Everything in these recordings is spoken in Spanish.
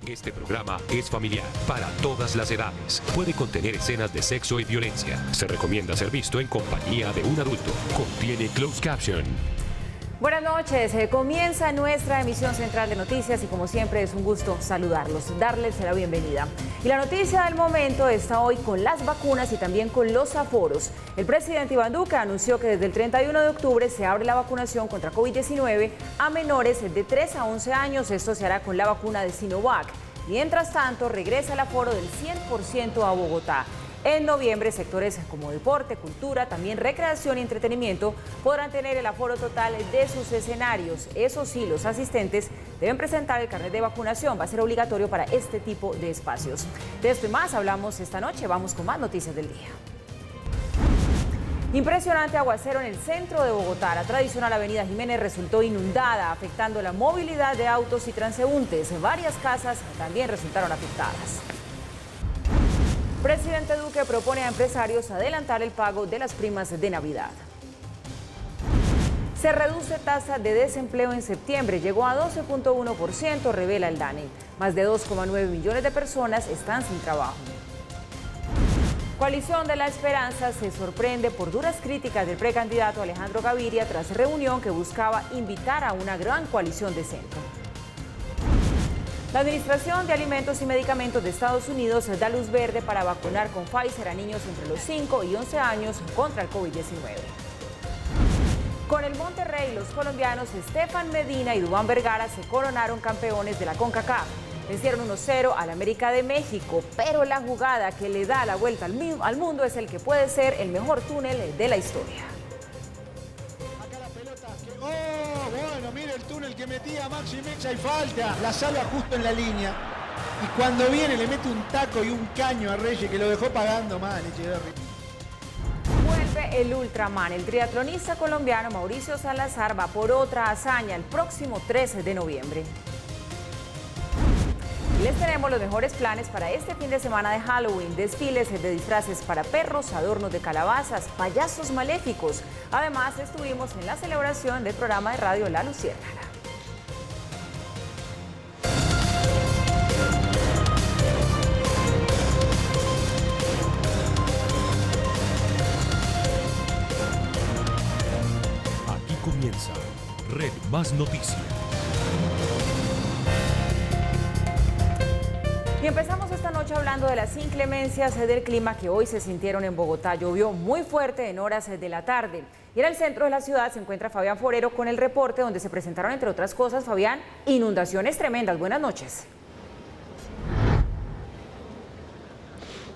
Este programa es familiar para todas las edades. Puede contener escenas de sexo y violencia. Se recomienda ser visto en compañía de un adulto. Contiene closed caption. Buenas noches, comienza nuestra emisión central de noticias y como siempre es un gusto saludarlos, darles la bienvenida. Y la noticia del momento está hoy con las vacunas y también con los aforos. El presidente Iván Duque anunció que desde el 31 de octubre se abre la vacunación contra COVID-19 a menores de 3 a 11 años. Esto se hará con la vacuna de Sinovac. Mientras tanto, regresa el aforo del 100% a Bogotá. En noviembre, sectores como deporte, cultura, también recreación y entretenimiento podrán tener el aforo total de sus escenarios. Eso sí, los asistentes deben presentar el carnet de vacunación. Va a ser obligatorio para este tipo de espacios. De esto y más hablamos esta noche. Vamos con más noticias del día. Impresionante aguacero en el centro de Bogotá. La tradicional avenida Jiménez resultó inundada, afectando la movilidad de autos y transeúntes. Varias casas también resultaron afectadas. Presidente Duque propone a empresarios adelantar el pago de las primas de Navidad. Se reduce tasa de desempleo en septiembre, llegó a 12.1%, revela el DANE. Más de 2,9 millones de personas están sin trabajo. Coalición de la Esperanza se sorprende por duras críticas del precandidato Alejandro Gaviria tras reunión que buscaba invitar a una gran coalición de centro. La Administración de Alimentos y Medicamentos de Estados Unidos da luz verde para vacunar con Pfizer a niños entre los 5 y 11 años contra el COVID-19. Con el Monterrey, los colombianos Estefan Medina y Duván Vergara se coronaron campeones de la CONCACAF. Vencieron 1-0 al América de México, pero la jugada que le da la vuelta al mundo es el que puede ser el mejor túnel de la historia. Bueno, mire el túnel que metía Maxi Mecha y falta. La salva justo en la línea. Y cuando viene le mete un taco y un caño a Reyes que lo dejó pagando mal, Echeverri. Vuelve el Ultraman. El triatlonista colombiano Mauricio Salazar va por otra hazaña el próximo 13 de noviembre. Les tenemos los mejores planes para este fin de semana de Halloween, desfiles de disfraces para perros, adornos de calabazas, payasos maléficos. Además, estuvimos en la celebración del programa de radio La Luciérnaga. Aquí comienza Red Más Noticias. Y empezamos esta noche hablando de las inclemencias del clima que hoy se sintieron en Bogotá. Llovió muy fuerte en horas de la tarde. Y en el centro de la ciudad se encuentra Fabián Forero con el reporte donde se presentaron, entre otras cosas, Fabián, inundaciones tremendas. Buenas noches.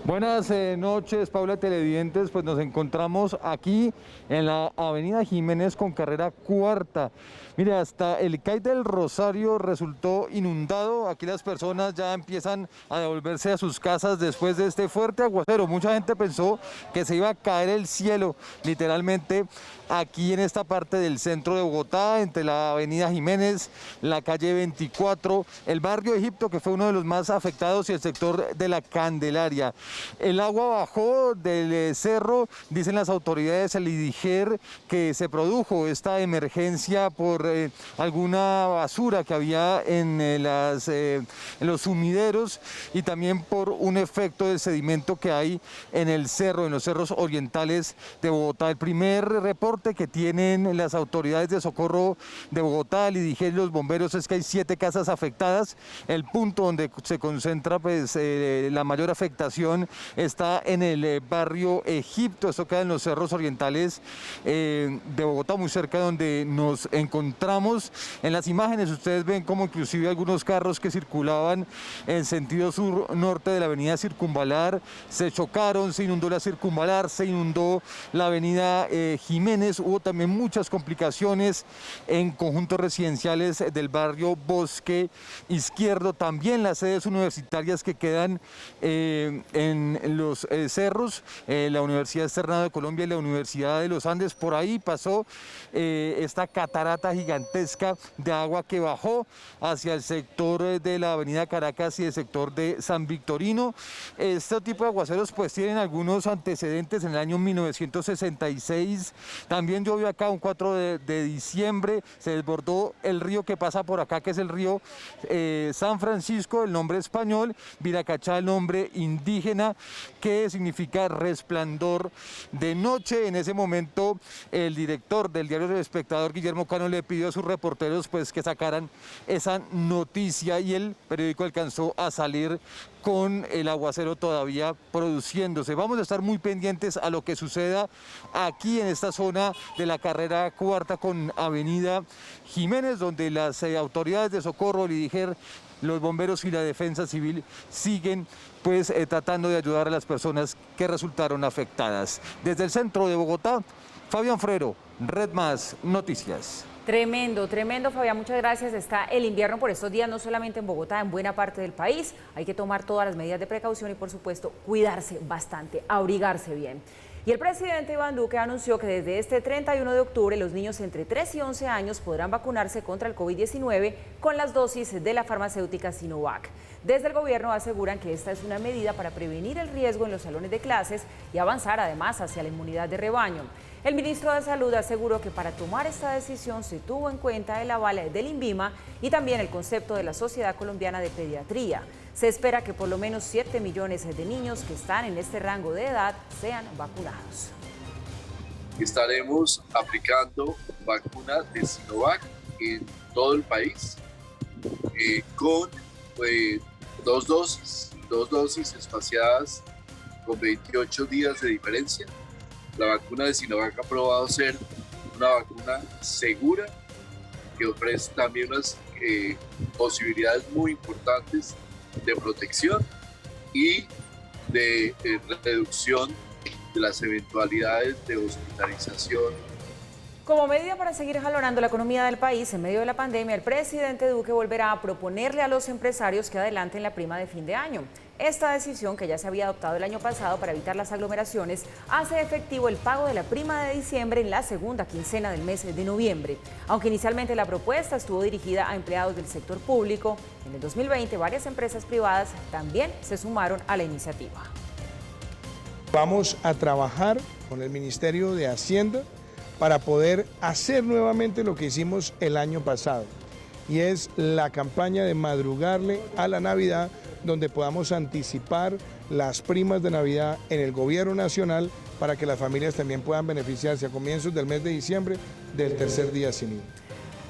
Buenas noches, Paula, televidentes. Pues nos encontramos aquí en la avenida Jiménez con carrera cuarta. Mire, hasta el CAI del Rosario resultó inundado. Aquí las personas ya empiezan a devolverse a sus casas después de este fuerte aguacero. Mucha gente pensó que se iba a caer el cielo, literalmente, aquí en esta parte del centro de Bogotá, entre la avenida Jiménez, la calle 24, el barrio Egipto, que fue uno de los más afectados, y el sector de la Candelaria. El agua bajó del cerro, dicen las autoridades, el IDIGER, que se produjo esta emergencia por alguna basura que había en los sumideros y también por un efecto de sedimento que hay en el cerro, en los cerros orientales de Bogotá. El primer reporte que tienen las autoridades de socorro de Bogotá, el IDIGER y los bomberos, es que hay 7 casas afectadas. El punto donde se concentra pues, la mayor afectación está en el barrio Egipto. Esto queda en los cerros orientales de Bogotá, muy cerca de donde nos encontramos. En las imágenes ustedes ven como inclusive algunos carros que circulaban en sentido sur-norte de la avenida Circunvalar se chocaron, se inundó la Circunvalar, se inundó la avenida Jiménez. Hubo también muchas complicaciones en conjuntos residenciales del barrio Bosque Izquierdo, también las sedes universitarias que quedan en en los cerros, la Universidad Externado de Colombia y la Universidad de los Andes. Por ahí pasó esta catarata gigantesca de agua que bajó hacia el sector de la avenida Caracas y el sector de San Victorino. Este tipo de aguaceros pues tienen algunos antecedentes. En el año 1966 también llovió acá un 4 de diciembre, se desbordó el río que pasa por acá, que es el río San Francisco, el nombre español, Viracachá, el nombre indígena, que significa resplandor de noche. En ese momento el director del diario El Espectador, Guillermo Cano, le pidió a sus reporteros pues que sacaran esa noticia y el periódico alcanzó a salir con el aguacero todavía produciéndose. Vamos a estar muy pendientes a lo que suceda aquí en esta zona de la carrera cuarta con Avenida Jiménez, donde las autoridades de socorro, el IDIGER, los bomberos y la defensa civil siguen pues tratando de ayudar a las personas que resultaron afectadas. Desde el centro de Bogotá, Fabián Frero, Red Más Noticias. Tremendo, tremendo, Fabián, muchas gracias. Está el invierno por estos días, no solamente en Bogotá, en buena parte del país. Hay que tomar todas las medidas de precaución y, por supuesto, cuidarse bastante, abrigarse bien. Y el presidente Iván Duque anunció que desde este 31 de octubre los niños entre 3 y 11 años podrán vacunarse contra el COVID-19 con las dosis de la farmacéutica Sinovac. Desde el gobierno aseguran que esta es una medida para prevenir el riesgo en los salones de clases y avanzar además hacia la inmunidad de rebaño. El ministro de Salud aseguró que para tomar esta decisión se tuvo en cuenta el aval del INVIMA y también el concepto de la Sociedad Colombiana de Pediatría. Se espera que por lo menos 7 millones de niños que están en este rango de edad sean vacunados. Estaremos aplicando vacunas de Sinovac en todo el país con dos dosis espaciadas con 28 días de diferencia. La vacuna de Sinovac ha probado ser una vacuna segura que ofrece también unas posibilidades muy importantes de protección y de reducción de las eventualidades de hospitalización. Como medida para seguir jalonando la economía del país en medio de la pandemia, el presidente Duque volverá a proponerle a los empresarios que adelanten la prima de fin de año. Esta decisión, que ya se había adoptado el año pasado para evitar las aglomeraciones, hace efectivo el pago de la prima de diciembre en la segunda quincena del mes de noviembre. Aunque inicialmente la propuesta estuvo dirigida a empleados del sector público, en el 2020 varias empresas privadas también se sumaron a la iniciativa. Vamos a trabajar con el Ministerio de Hacienda para poder hacer nuevamente lo que hicimos el año pasado, y es la campaña de madrugarle a la Navidad, donde podamos anticipar las primas de Navidad en el gobierno nacional para que las familias también puedan beneficiarse a comienzos del mes de diciembre del tercer día sin IVA.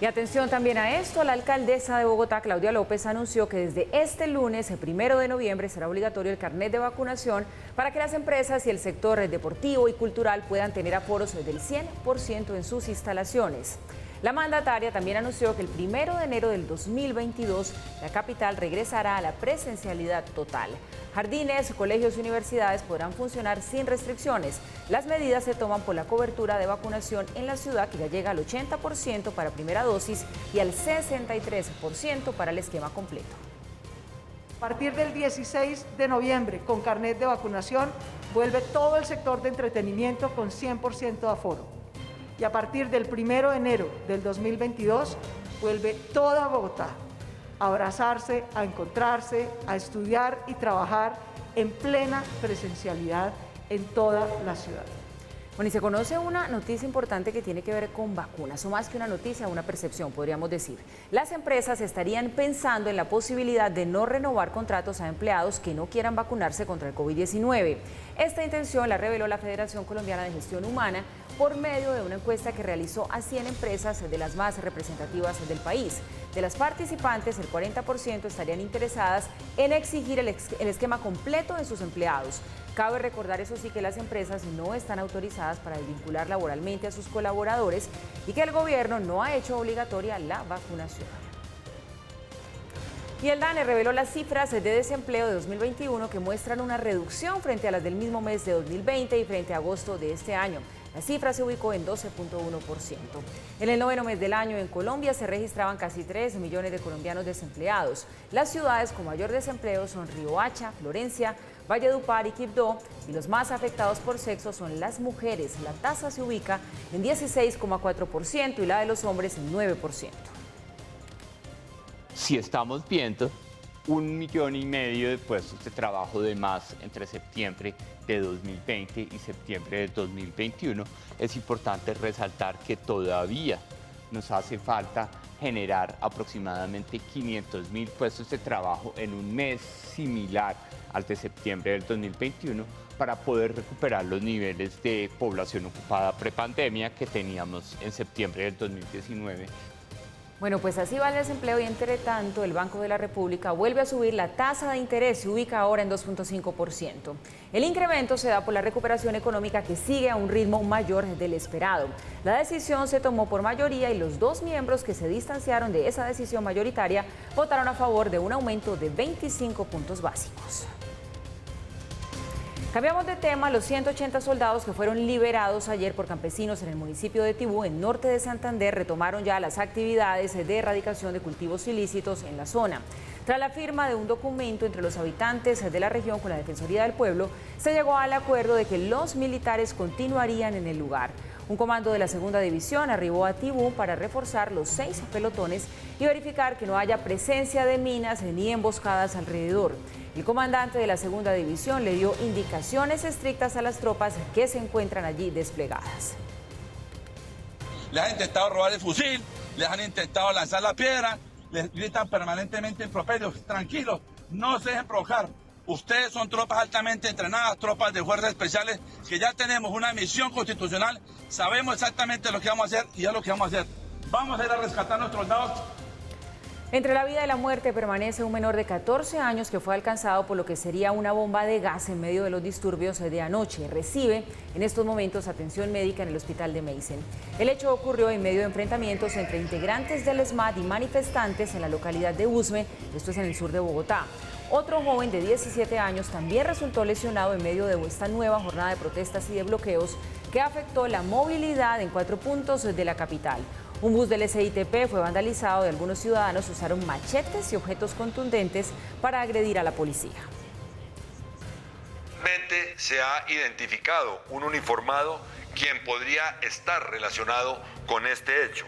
Y atención también a esto, la alcaldesa de Bogotá, Claudia López, anunció que desde este lunes, el 1 de noviembre, será obligatorio el carnet de vacunación para que las empresas y el sector deportivo y cultural puedan tener aforos del 100% en sus instalaciones. La mandataria también anunció que el 1 de enero del 2022 la capital regresará a la presencialidad total. Jardines, colegios y universidades podrán funcionar sin restricciones. Las medidas se toman por la cobertura de vacunación en la ciudad, que ya llega al 80% para primera dosis y al 63% para el esquema completo. A partir del 16 de noviembre, con carnet de vacunación, vuelve todo el sector de entretenimiento con 100% de aforo. Y a partir del 1 de enero del 2022, vuelve toda Bogotá a abrazarse, a encontrarse, a estudiar y trabajar en plena presencialidad en toda la ciudad. Bueno, y se conoce una noticia importante que tiene que ver con vacunas, o más que una noticia, una percepción, podríamos decir. Las empresas estarían pensando en la posibilidad de no renovar contratos a empleados que no quieran vacunarse contra el COVID-19. Esta intención la reveló la Federación Colombiana de Gestión Humana por medio de una encuesta que realizó a 100 empresas de las más representativas del país. De las participantes, el 40% estarían interesadas en exigir el esquema completo de sus empleados. Cabe recordar, eso sí, que las empresas no están autorizadas para desvincular laboralmente a sus colaboradores y que el gobierno no ha hecho obligatoria la vacunación. Y el DANE reveló las cifras de desempleo de 2021 que muestran una reducción frente a las del mismo mes de 2020 y frente a agosto de este año. La cifra se ubicó en 12.1%. En el noveno mes del año en Colombia se registraban casi 3 millones de colombianos desempleados. Las ciudades con mayor desempleo son Riohacha, Florencia, Valledupar y Quibdó, y los más afectados por sexo son las mujeres. La tasa se ubica en 16,4% y la de los hombres en 9%. Si estamos viendo 1,5 millones de puestos de trabajo de más entre septiembre de 2020 y septiembre de 2021, es importante resaltar que todavía nos hace falta generar aproximadamente 500.000 puestos de trabajo en un mes similar al de septiembre del 2021 para poder recuperar los niveles de población ocupada prepandemia que teníamos en septiembre del 2019. Bueno, pues así va el desempleo y entre tanto el Banco de la República vuelve a subir la tasa de interés, se ubica ahora en 2.5%. El incremento se da por la recuperación económica que sigue a un ritmo mayor del esperado. La decisión se tomó por mayoría y los dos miembros que se distanciaron de esa decisión mayoritaria votaron a favor de un aumento de 25 puntos básicos. Cambiamos de tema. Los 180 soldados que fueron liberados ayer por campesinos en el municipio de Tibú, en norte de Santander, retomaron ya las actividades de erradicación de cultivos ilícitos en la zona. Tras la firma de un documento entre los habitantes de la región con la Defensoría del Pueblo, se llegó al acuerdo de que los militares continuarían en el lugar. Un comando de la segunda división arribó a Tibú para reforzar los 6 pelotones y verificar que no haya presencia de minas ni emboscadas alrededor. El comandante de la segunda división le dio indicaciones estrictas a las tropas que se encuentran allí desplegadas. Les han intentado robar el fusil, les han intentado lanzar la piedra, les gritan permanentemente improperios. Tranquilos, no se dejen provocar. Ustedes son tropas altamente entrenadas, tropas de fuerzas especiales, que ya tenemos una misión constitucional, sabemos exactamente lo que vamos a hacer y es lo que vamos a hacer. Vamos a ir a rescatar a nuestros soldados. Entre la vida y la muerte permanece un menor de 14 años que fue alcanzado por lo que sería una bomba de gas en medio de los disturbios de anoche. Recibe en estos momentos atención médica en el hospital de Meissen. El hecho ocurrió en medio de enfrentamientos entre integrantes del ESMAD y manifestantes en la localidad de Usme, esto es en el sur de Bogotá. Otro joven de 17 años también resultó lesionado en medio de esta nueva jornada de protestas y de bloqueos que afectó la movilidad en 4 puntos de la capital. Un bus del SITP fue vandalizado y algunos ciudadanos usaron machetes y objetos contundentes para agredir a la policía. Se ha identificado un uniformado quien podría estar relacionado con este hecho.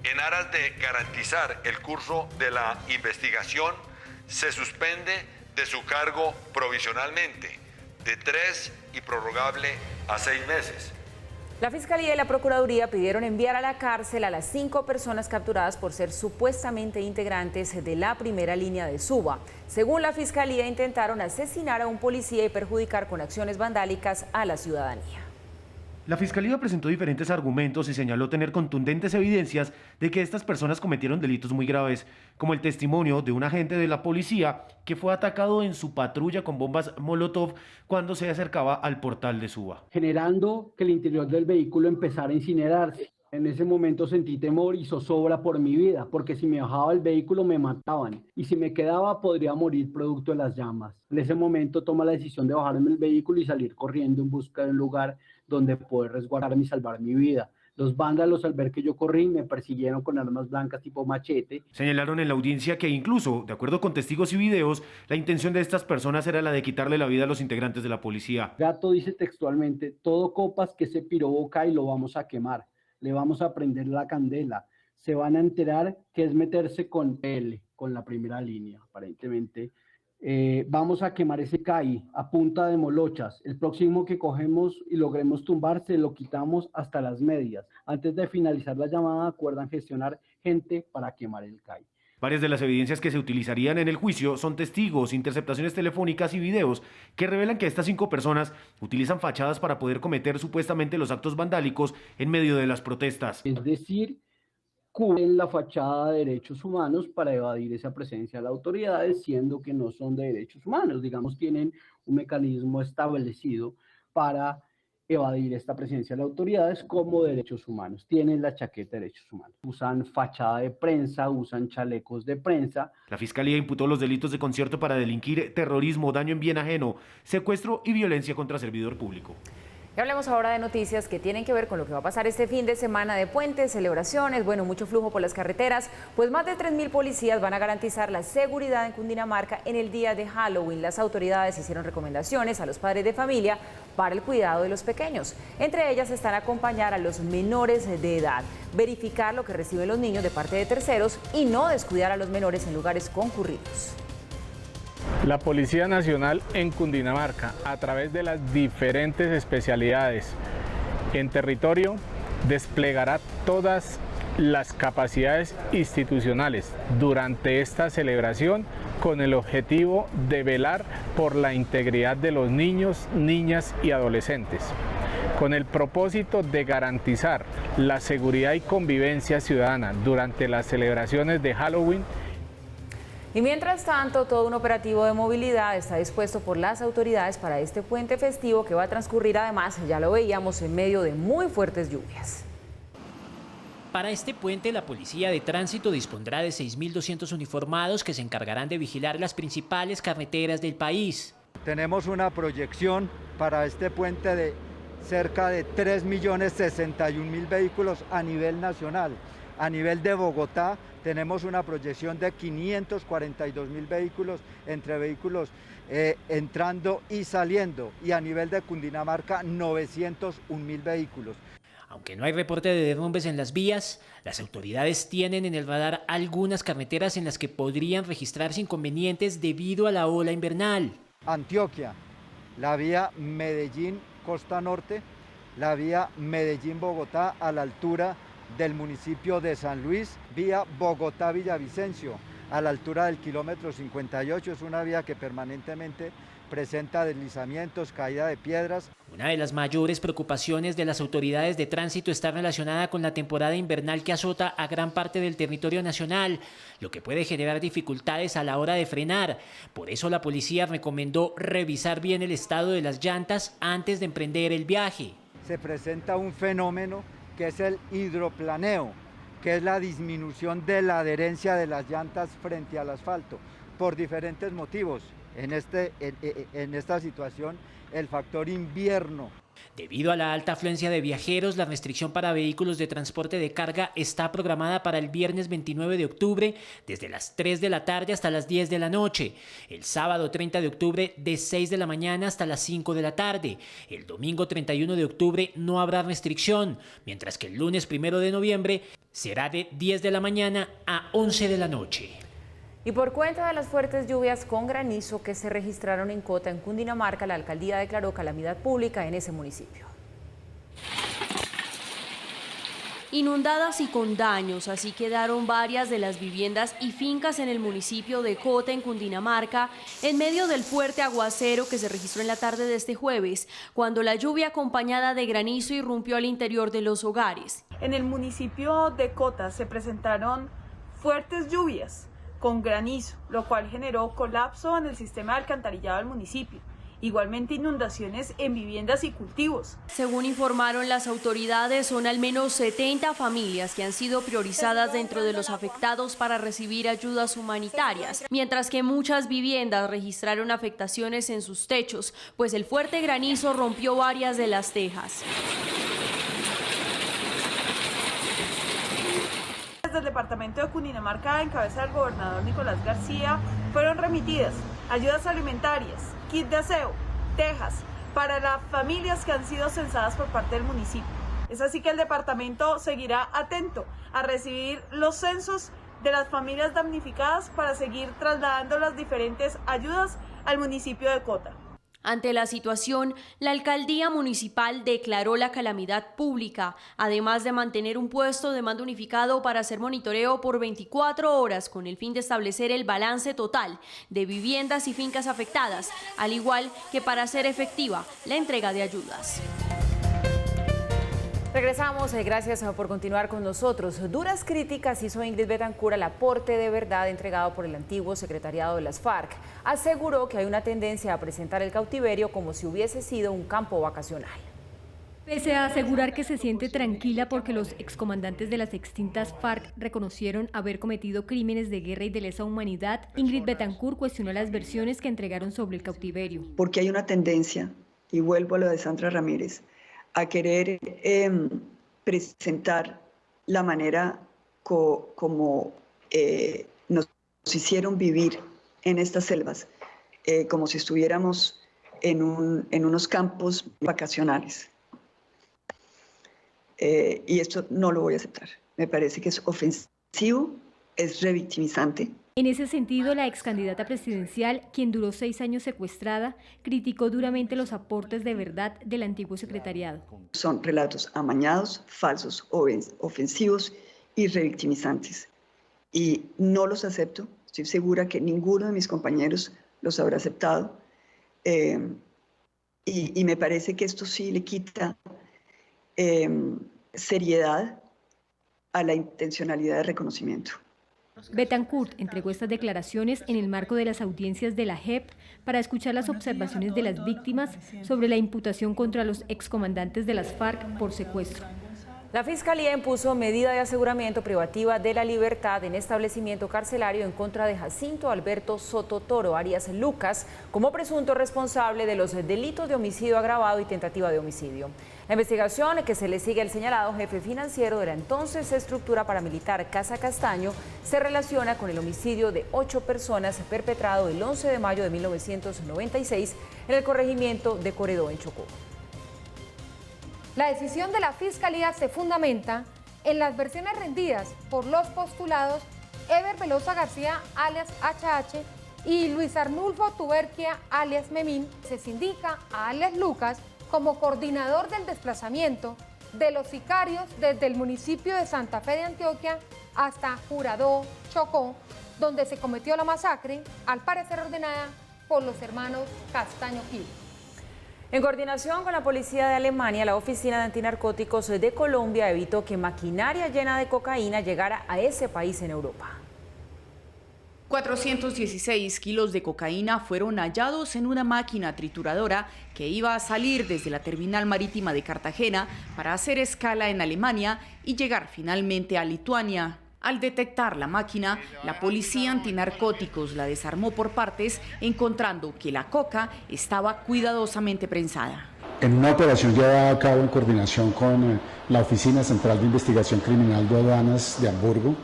En aras de garantizar el curso de la investigación, se suspende de su cargo provisionalmente de 3 y prorrogable a 6 meses. La Fiscalía y la Procuraduría pidieron enviar a la cárcel a las 5 personas capturadas por ser supuestamente integrantes de la primera línea de Suba. Según la Fiscalía, intentaron asesinar a un policía y perjudicar con acciones vandálicas a la ciudadanía. La Fiscalía presentó diferentes argumentos y señaló tener contundentes evidencias de que estas personas cometieron delitos muy graves, como el testimonio de un agente de la policía que fue atacado en su patrulla con bombas Molotov cuando se acercaba al portal de Suba, generando que el interior del vehículo empezara a incinerarse. En ese momento sentí temor y zozobra por mi vida, porque si me bajaba del vehículo me mataban y si me quedaba podría morir producto de las llamas. En ese momento toma la decisión de bajarme del vehículo y salir corriendo en busca de un lugar donde poder resguardarme y salvar mi vida. Los vándalos, al ver que yo corrí, me persiguieron con armas blancas tipo machete. Señalaron en la audiencia que incluso, de acuerdo con testigos y videos, la intención de estas personas era la de quitarle la vida a los integrantes de la policía. Gato dice textualmente: todo copas que ese piro boca y lo vamos a quemar. Le vamos a prender la candela. Se van a enterar que es meterse con él, con la primera línea, aparentemente. Vamos a quemar ese CAI a punta de molochas. El próximo que cogemos y logremos tumbar, se lo quitamos hasta las medias. Antes de finalizar la llamada, acuerdan gestionar gente para quemar el CAI. Varias de las evidencias que se utilizarían en el juicio son testigos, interceptaciones telefónicas y videos que revelan que estas 5 personas utilizan fachadas para poder cometer supuestamente los actos vandálicos en medio de las protestas. Es decir, cubren la fachada de derechos humanos para evadir esa presencia de las autoridades, siendo que no son de derechos humanos. Digamos, tienen un mecanismo establecido para evadir esta presencia de las autoridades como derechos humanos. Tienen la chaqueta de derechos humanos. Usan fachada de prensa, usan chalecos de prensa. La Fiscalía imputó los delitos de concierto para delinquir, terrorismo, daño en bien ajeno, secuestro y violencia contra servidor público. Y hablemos ahora de noticias que tienen que ver con lo que va a pasar este fin de semana de puentes, celebraciones, bueno, mucho flujo por las carreteras, pues más de 3.000 policías van a garantizar la seguridad en Cundinamarca en el día de Halloween. Las autoridades hicieron recomendaciones a los padres de familia para el cuidado de los pequeños. Entre ellas están acompañar a los menores de edad, verificar lo que reciben los niños de parte de terceros y no descuidar a los menores en lugares concurridos. La Policía Nacional en Cundinamarca, a través de las diferentes especialidades en territorio, desplegará todas las capacidades institucionales durante esta celebración con el objetivo de velar por la integridad de los niños, niñas y adolescentes, con el propósito de garantizar la seguridad y convivencia ciudadana durante las celebraciones de Halloween. Y mientras tanto, todo un operativo de movilidad está dispuesto por las autoridades para este puente festivo que va a transcurrir, además, ya lo veíamos, en medio de muy fuertes lluvias. Para este puente, la Policía de Tránsito dispondrá de 6.200 uniformados que se encargarán de vigilar las principales carreteras del país. Tenemos una proyección para este puente de cerca de 3.061.000 vehículos a nivel nacional. A nivel de Bogotá tenemos una proyección de 542.000 vehículos, entre vehículos entrando y saliendo, y a nivel de Cundinamarca 901.000 vehículos. Aunque no hay reporte de derrumbes en las vías, las autoridades tienen en el radar algunas carreteras en las que podrían registrarse inconvenientes debido a la ola invernal. Antioquia, la vía Medellín-Costa Norte, la vía Medellín-Bogotá a la altura del municipio de San Luis, vía Bogotá-Villavicencio, a la altura del kilómetro 58, es una vía que permanentemente presenta deslizamientos, caída de piedras. Una de las mayores preocupaciones de las autoridades de tránsito está relacionada con la temporada invernal que azota a gran parte del territorio nacional, lo que puede generar dificultades a la hora de frenar. Por eso la policía recomendó revisar bien el estado de las llantas antes de emprender el viaje. Se presenta un fenómeno que es el hidroplaneo, que es la disminución de la adherencia de las llantas frente al asfalto, por diferentes motivos. En esta situación, el factor invierno. Debido a la alta afluencia de viajeros, la restricción para vehículos de transporte de carga está programada para el viernes 29 de octubre desde las 3 de la tarde hasta las 10 de la noche, el sábado 30 de octubre de 6 de la mañana hasta las 5 de la tarde, el domingo 31 de octubre no habrá restricción, mientras que el lunes 1 de noviembre será de 10 de la mañana a 11 de la noche. Y por cuenta de las fuertes lluvias con granizo que se registraron en Cota, en Cundinamarca, la alcaldía declaró calamidad pública en ese municipio. Inundadas y con daños, así quedaron varias de las viviendas y fincas en el municipio de Cota, en Cundinamarca, en medio del fuerte aguacero que se registró en la tarde de este jueves, cuando la lluvia acompañada de granizo irrumpió al interior de los hogares. En el municipio de Cota se presentaron fuertes lluvias con granizo, lo cual generó colapso en el sistema de alcantarillado del municipio. Igualmente inundaciones en viviendas y cultivos. Según informaron las autoridades, son al menos 70 familias que han sido priorizadas dentro de los afectados para recibir ayudas humanitarias, mientras que muchas viviendas registraron afectaciones en sus techos, pues el fuerte granizo rompió varias de las tejas. Desde el departamento de Cundinamarca, en cabeza del gobernador Nicolás García, fueron remitidas ayudas alimentarias, kit de aseo, tejas para las familias que han sido censadas por parte del municipio. Es así que el departamento seguirá atento a recibir los censos de las familias damnificadas para seguir trasladando las diferentes ayudas al municipio de Cota. Ante la situación, la alcaldía municipal declaró la calamidad pública, además de mantener un puesto de mando unificado para hacer monitoreo por 24 horas con el fin de establecer el balance total de viviendas y fincas afectadas, al igual que para hacer efectiva la entrega de ayudas. Regresamos, gracias por continuar con nosotros. Duras críticas hizo Ingrid Betancourt al aporte de verdad entregado por el antiguo secretariado de las FARC. Aseguró que hay una tendencia a presentar el cautiverio como si hubiese sido un campo vacacional. Pese a asegurar que se siente tranquila porque los excomandantes de las extintas FARC reconocieron haber cometido crímenes de guerra y de lesa humanidad, Ingrid Betancourt cuestionó las versiones que entregaron sobre el cautiverio. Porque hay una tendencia, y vuelvo a lo de Sandra Ramírez, a querer presentar la manera como nos hicieron vivir en estas selvas, como si estuviéramos en unos campos vacacionales. Y esto no lo voy a aceptar. Me parece que es ofensivo, es revictimizante. En ese sentido, la ex candidata presidencial, quien duró 6 años secuestrada, criticó duramente los aportes de verdad del antiguo secretariado. Son relatos amañados, falsos, ofensivos y revictimizantes. Y no los acepto. Estoy segura que ninguno de mis compañeros los habrá aceptado. Y me parece que esto sí le quita seriedad a la intencionalidad de reconocimiento. Betancourt entregó estas declaraciones en el marco de las audiencias de la JEP para escuchar las observaciones de las víctimas sobre la imputación contra los excomandantes de las FARC por secuestro. La Fiscalía impuso medida de aseguramiento privativa de la libertad en establecimiento carcelario en contra de Jacinto Alberto Soto Toro, alias Lucas, como presunto responsable de los delitos de homicidio agravado y tentativa de homicidio. La investigación que se le sigue al señalado jefe financiero de la entonces estructura paramilitar Casa Castaño se relaciona con el homicidio de 8 personas perpetrado el 11 de mayo de 1996 en el corregimiento de Coredó, en Chocó. La decisión de la Fiscalía se fundamenta en las versiones rendidas por los postulados Eber Velosa García, alias HH, y Luis Arnulfo Tuberquia, alias Memín. Se indica a alias Lucas como coordinador del desplazamiento de los sicarios desde el municipio de Santa Fe de Antioquia hasta Juradó, Chocó, donde se cometió la masacre, al parecer ordenada por los hermanos Castaño Gil. En coordinación con la policía de Alemania, la Oficina de Antinarcóticos de Colombia evitó que maquinaria llena de cocaína llegara a ese país en Europa. 416 kilos de cocaína fueron hallados en una máquina trituradora que iba a salir desde la terminal marítima de Cartagena para hacer escala en Alemania y llegar finalmente a Lituania. Al detectar la máquina, la policía antinarcóticos la desarmó por partes, encontrando que la coca estaba cuidadosamente prensada. En una operación llevada a cabo en coordinación con la Oficina Central de Investigación Criminal de Aduanas de Hamburgo,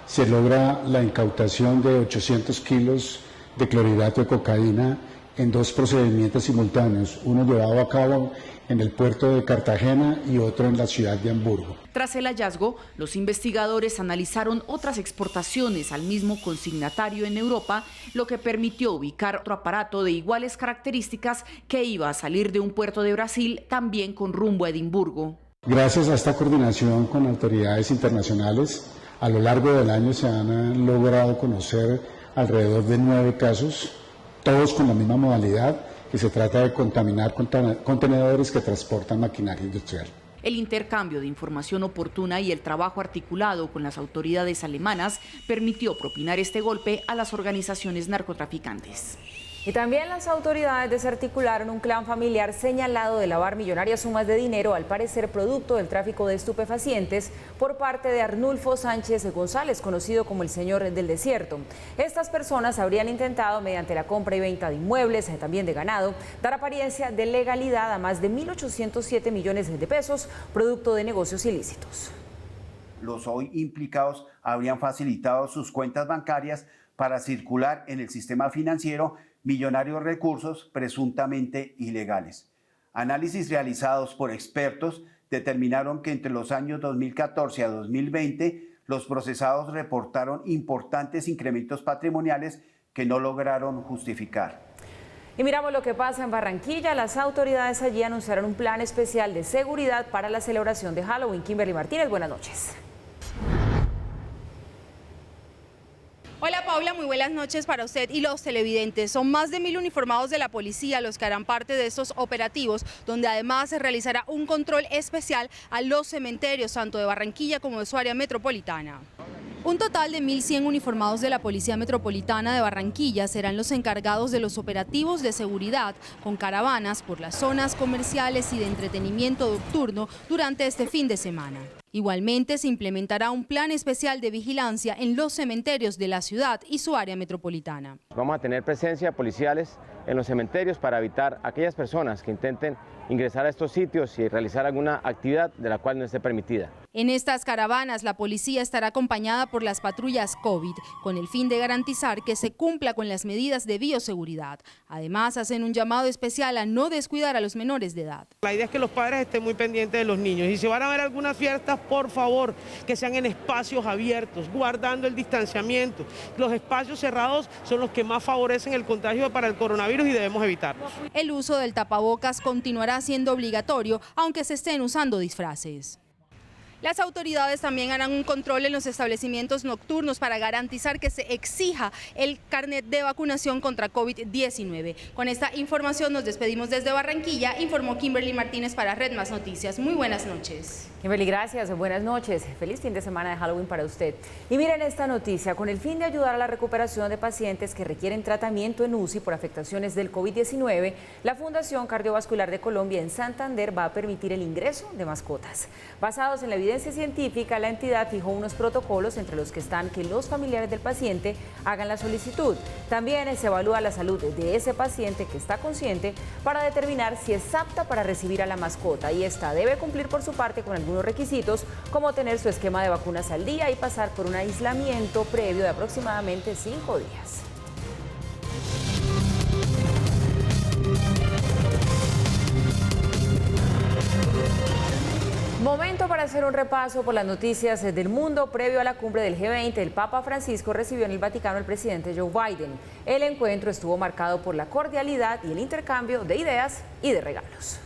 se logra la incautación de 800 kilos de clorhidrato de cocaína en 2 procedimientos simultáneos, uno llevado a cabo en el puerto de Cartagena y otro en la ciudad de Hamburgo. Tras el hallazgo, los investigadores analizaron otras exportaciones al mismo consignatario en Europa, lo que permitió ubicar otro aparato de iguales características que iba a salir de un puerto de Brasil, también con rumbo a Edimburgo. Gracias a esta coordinación con autoridades internacionales, a lo largo del año se han logrado conocer alrededor de 9 casos, todos con la misma modalidad, que se trata de contaminar contenedores que transportan maquinaria industrial. El intercambio de información oportuna y el trabajo articulado con las autoridades alemanas permitió propinar este golpe a las organizaciones narcotraficantes. Y también las autoridades desarticularon un clan familiar señalado de lavar millonarias sumas de dinero, al parecer producto del tráfico de estupefacientes, por parte de Arnulfo Sánchez González, conocido como el Señor del Desierto. Estas personas habrían intentado, mediante la compra y venta de inmuebles, también de ganado, dar apariencia de legalidad a más de 1.807 millones de pesos, producto de negocios ilícitos. Los hoy implicados habrían facilitado sus cuentas bancarias para circular en el sistema financiero millonarios recursos presuntamente ilegales. Análisis realizados por expertos determinaron que entre los años 2014 a 2020 los procesados reportaron importantes incrementos patrimoniales que no lograron justificar. Y miramos lo que pasa en Barranquilla. Las autoridades allí anunciaron un plan especial de seguridad para la celebración de Halloween. Kimberly Martínez, buenas noches. Hola Paula, muy buenas noches para usted y los televidentes. Son más de 1000 uniformados de la policía los que harán parte de estos operativos, donde además se realizará un control especial a los cementerios, tanto de Barranquilla como de su área metropolitana. Un total de 1.100 uniformados de la Policía Metropolitana de Barranquilla serán los encargados de los operativos de seguridad con caravanas por las zonas comerciales y de entretenimiento nocturno durante este fin de semana. Igualmente, se implementará un plan especial de vigilancia en los cementerios de la ciudad y su área metropolitana. Vamos a tener presencia de policiales en los cementerios para evitar aquellas personas que intenten ingresar a estos sitios y realizar alguna actividad de la cual no esté permitida. En estas caravanas, la policía estará acompañada por las patrullas COVID, con el fin de garantizar que se cumpla con las medidas de bioseguridad. Además, hacen un llamado especial a no descuidar a los menores de edad. La idea es que los padres estén muy pendientes de los niños y si van a ver algunas fiestas, por favor, que sean en espacios abiertos, guardando el distanciamiento. Los espacios cerrados son los que más favorecen el contagio para el coronavirus y debemos evitarlo. El uso del tapabocas continuará siendo obligatorio, aunque se estén usando disfraces. Las autoridades también harán un control en los establecimientos nocturnos para garantizar que se exija el carnet de vacunación contra COVID-19. Con esta información nos despedimos desde Barranquilla, informó Kimberly Martínez para Red Más Noticias. Muy buenas noches. Kimberly, gracias. Buenas noches. Feliz fin de semana de Halloween para usted. Y miren esta noticia, con el fin de ayudar a la recuperación de pacientes que requieren tratamiento en UCI por afectaciones del COVID-19, la Fundación Cardiovascular de Colombia en Santander va a permitir el ingreso de mascotas. Basados en la evidencia científica, la entidad fijó unos protocolos entre los que están que los familiares del paciente hagan la solicitud. También se evalúa la salud de ese paciente que está consciente para determinar si es apta para recibir a la mascota y esta debe cumplir por su parte con algunos requisitos como tener su esquema de vacunas al día y pasar por un aislamiento previo de aproximadamente 5 días. Momento para hacer un repaso por las noticias del mundo. Previo a la cumbre del G20, el Papa Francisco recibió en el Vaticano al presidente Joe Biden. El encuentro estuvo marcado por la cordialidad y el intercambio de ideas y de regalos.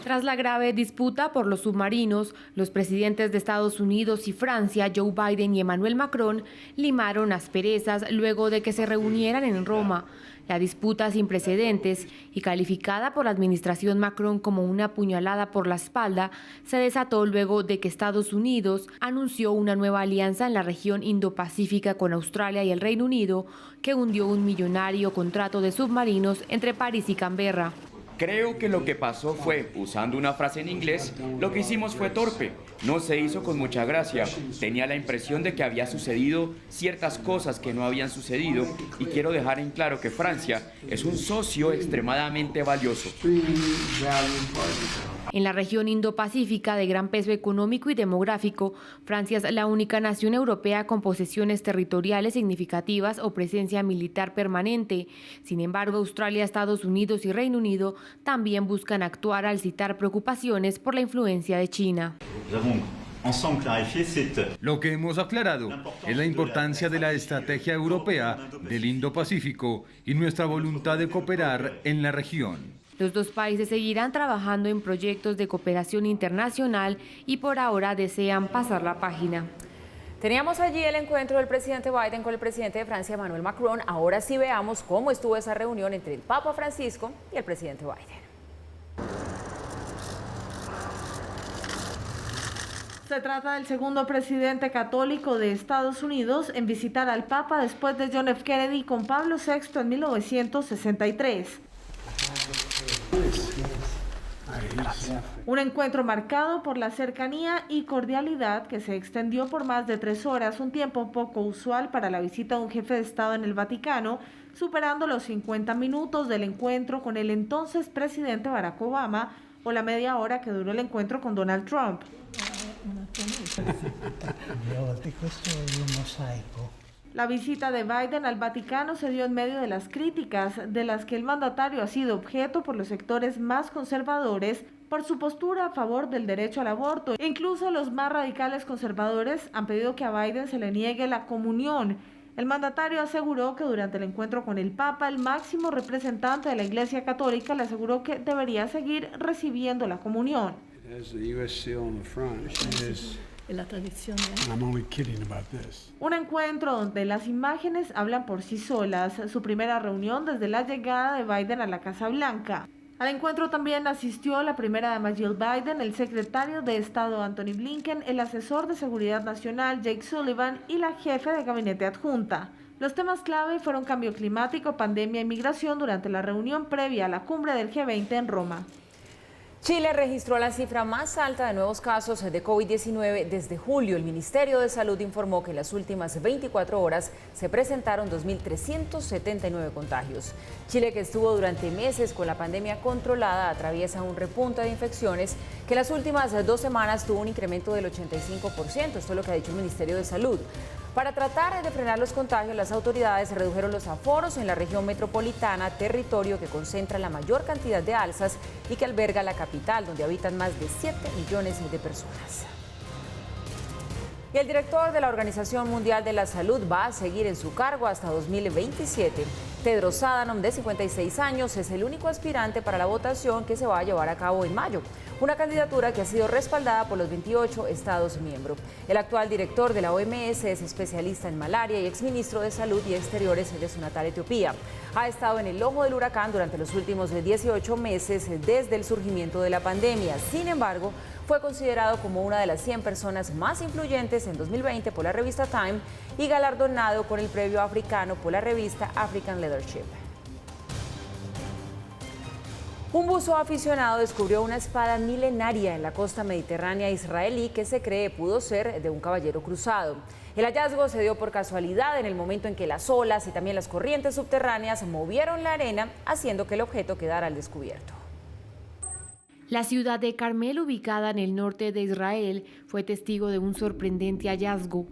Tras la grave disputa por los submarinos, los presidentes de Estados Unidos y Francia, Joe Biden y Emmanuel Macron, limaron asperezas luego de que se reunieran en Roma. La disputa sin precedentes y calificada por la administración Macron como una puñalada por la espalda, se desató luego de que Estados Unidos anunció una nueva alianza en la región Indo-Pacífica con Australia y el Reino Unido, que hundió un millonario contrato de submarinos entre París y Canberra. Creo que lo que pasó fue, usando una frase en inglés, lo que hicimos fue torpe. No se hizo con mucha gracia. Tenía la impresión de que había sucedido ciertas cosas que no habían sucedido y quiero dejar en claro que Francia es un socio extremadamente valioso. En la región Indo-Pacífica de gran peso económico y demográfico, Francia es la única nación europea con posesiones territoriales significativas o presencia militar permanente. Sin embargo, Australia, Estados Unidos y Reino Unido también buscan actuar al citar preocupaciones por la influencia de China. Lo que hemos aclarado es la importancia de la estrategia europea del Indo-Pacífico y nuestra voluntad de cooperar en la región. Los dos países seguirán trabajando en proyectos de cooperación internacional y por ahora desean pasar la página. Teníamos allí el encuentro del presidente Biden con el presidente de Francia, Emmanuel Macron. Ahora sí veamos cómo estuvo esa reunión entre el Papa Francisco y el presidente Biden. Se trata del segundo presidente católico de Estados Unidos en visitar al Papa después de John F. Kennedy con Pablo VI en 1963. Un encuentro marcado por la cercanía y cordialidad que se extendió por más de 3 horas, un tiempo poco usual para la visita de un jefe de Estado en el Vaticano, superando los 50 minutos del encuentro con el entonces presidente Barack Obama o la media hora que duró el encuentro con Donald Trump. La visita de Biden al Vaticano se dio en medio de las críticas de las que el mandatario ha sido objeto por los sectores más conservadores por su postura a favor del derecho al aborto. Incluso los más radicales conservadores han pedido que a Biden se le niegue la comunión. El mandatario aseguró que durante el encuentro con el Papa, el máximo representante de la Iglesia Católica le aseguró que debería seguir recibiendo la comunión. La tradición Un encuentro donde las imágenes hablan por sí solas, su primera reunión desde la llegada de Biden a la Casa Blanca. Al encuentro también asistió la primera dama Jill Biden, el secretario de Estado Anthony Blinken, el asesor de Seguridad Nacional Jake Sullivan y la jefe de gabinete adjunta. Los temas clave fueron cambio climático, pandemia y migración durante la reunión previa a la cumbre del G20 en Roma. Chile registró la cifra más alta de nuevos casos de COVID-19 desde julio. El Ministerio de Salud informó que en las últimas 24 horas se presentaron 2.379 contagios. Chile, que estuvo durante meses con la pandemia controlada, atraviesa un repunte de infecciones que en las últimas 2 semanas tuvo un incremento del 85%. Esto es lo que ha dicho el Ministerio de Salud. Para tratar de frenar los contagios, las autoridades redujeron los aforos en la región metropolitana, territorio que concentra la mayor cantidad de alzas y que alberga la capital, donde habitan más de 7 millones de personas. Y el director de la Organización Mundial de la Salud va a seguir en su cargo hasta 2027. Tedros Adhanom, de 56 años, es el único aspirante para la votación que se va a llevar a cabo en mayo. Una candidatura que ha sido respaldada por los 28 Estados miembros. El actual director de la OMS es especialista en malaria y exministro de Salud y Exteriores de su natal Etiopía. Ha estado en el ojo del huracán durante los últimos 18 meses desde el surgimiento de la pandemia. Sin embargo, fue considerado como una de las 100 personas más influyentes en 2020 por la revista Time y galardonado con el premio africano por la revista African Leadership. Un buzo aficionado descubrió una espada milenaria en la costa mediterránea israelí que se cree pudo ser de un caballero cruzado. El hallazgo se dio por casualidad en el momento en que las olas y también las corrientes subterráneas movieron la arena, haciendo que el objeto quedara al descubierto. La ciudad de Carmel, ubicada en el norte de Israel, fue testigo de un sorprendente hallazgo.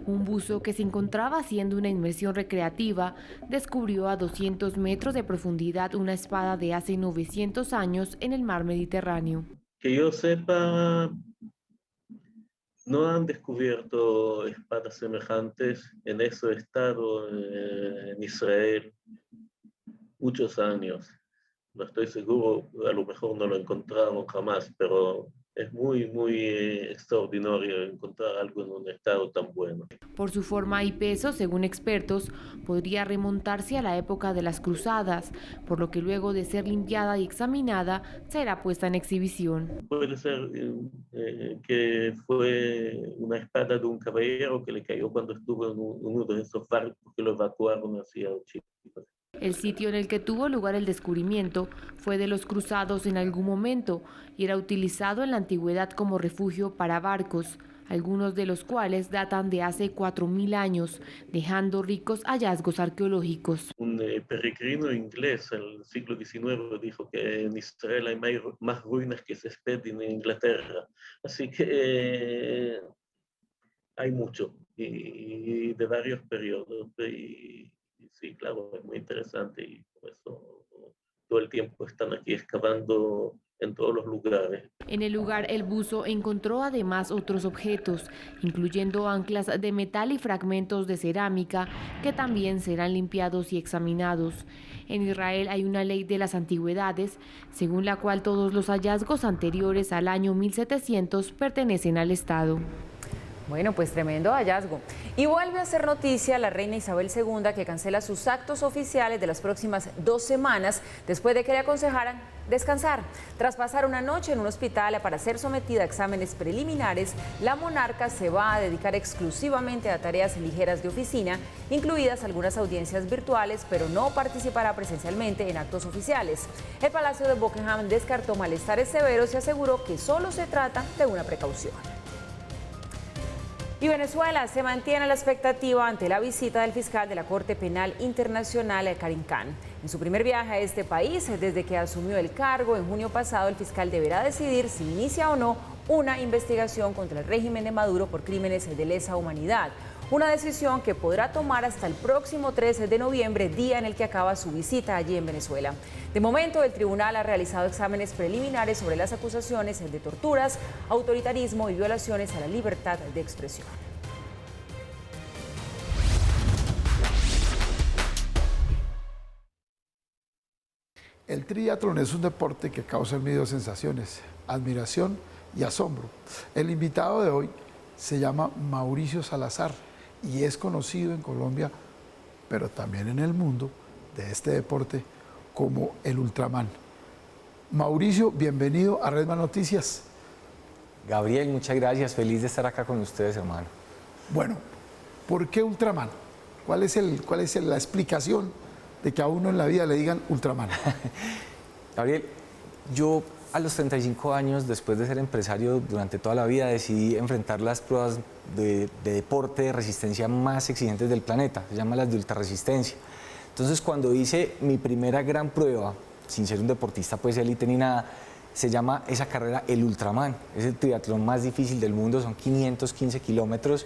Un buzo que se encontraba haciendo una inmersión recreativa descubrió a 200 metros de profundidad una espada de hace 900 años en el mar Mediterráneo. Que yo sepa, no han descubierto espadas semejantes en ese estado en Israel muchos años. No estoy seguro, a lo mejor no lo encontraron jamás, pero es muy extraordinario encontrar algo en un estado tan bueno. Por su forma y peso, según expertos, podría remontarse a la época de las cruzadas, por lo que luego de ser limpiada y examinada, será puesta en exhibición. Puede ser que fue una espada de un caballero que le cayó cuando estuvo en uno de esos barcos que lo evacuaron hacia Chipre. El sitio en el que tuvo lugar el descubrimiento fue de los cruzados en algún momento y era utilizado en la antigüedad como refugio para barcos, algunos de los cuales datan de hace 4.000 años, dejando ricos hallazgos arqueológicos. Un peregrino inglés en el siglo XIX dijo que en Israel hay más ruinas que Césped en Inglaterra, así que hay mucho y de varios periodos. Sí, claro, es muy interesante y por eso todo el tiempo están aquí excavando en todos los lugares. En el lugar, el buzo encontró además otros objetos, incluyendo anclas de metal y fragmentos de cerámica que también serán limpiados y examinados. En Israel hay una ley de las antigüedades, según la cual todos los hallazgos anteriores al año 1700 pertenecen al Estado. Bueno, pues tremendo hallazgo. Y vuelve a ser noticia la reina Isabel II, que cancela sus actos oficiales de las próximas 2 semanas después de que le aconsejaran descansar. Tras pasar una noche en un hospital para ser sometida a exámenes preliminares, la monarca se va a dedicar exclusivamente a tareas ligeras de oficina, incluidas algunas audiencias virtuales, pero no participará presencialmente en actos oficiales. El Palacio de Buckingham descartó malestares severos y aseguró que solo se trata de una precaución. Y Venezuela se mantiene a la expectativa ante la visita del fiscal de la Corte Penal Internacional, Karim Khan. En su primer viaje a este país, desde que asumió el cargo en junio pasado, el fiscal deberá decidir si inicia o no una investigación contra el régimen de Maduro por crímenes de lesa humanidad. Una decisión que podrá tomar hasta el próximo 13 de noviembre, día en el que acaba su visita allí en Venezuela. De momento, el tribunal ha realizado exámenes preliminares sobre las acusaciones de torturas, autoritarismo y violaciones a la libertad de expresión. El triatlón es un deporte que causa en mí 2 sensaciones, admiración y asombro. El invitado de hoy se llama Mauricio Salazar y es conocido en Colombia, pero también en el mundo de este deporte, como el Ultraman. Mauricio, bienvenido a Redman Noticias. Gabriel, muchas gracias, feliz de estar acá con ustedes, hermano. Bueno, ¿por qué Ultraman? ¿Cuál es la explicación de que a uno en la vida le digan Ultraman? Gabriel, yo a los 35 años, después de ser empresario durante toda la vida, decidí enfrentar las pruebas de deporte de resistencia más exigentes del planeta, se llaman las de ultrarresistencia. Entonces, cuando hice mi primera gran prueba, sin ser un deportista pues élite ni nada, se llama esa carrera el Ultraman, es el triatlón más difícil del mundo, son 515 kilómetros.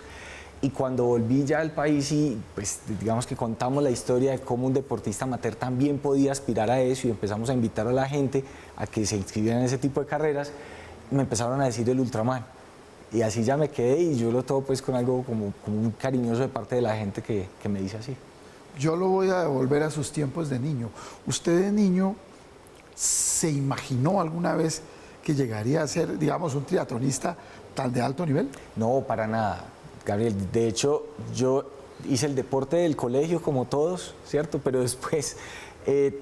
Y cuando volví ya al país y pues digamos que contamos la historia de cómo un deportista amateur también podía aspirar a eso y empezamos a invitar a la gente a que se inscribieran en ese tipo de carreras, me empezaron a decir el Ultraman. Y así ya me quedé y yo lo tomo pues con algo como muy cariñoso de parte de la gente que me dice así. Yo lo voy a devolver a sus tiempos de niño. ¿Usted de niño se imaginó alguna vez que llegaría a ser, digamos, un triatlonista tan de alto nivel? No, para nada, Gabriel. De hecho, yo hice el deporte del colegio como todos, ¿cierto? Pero después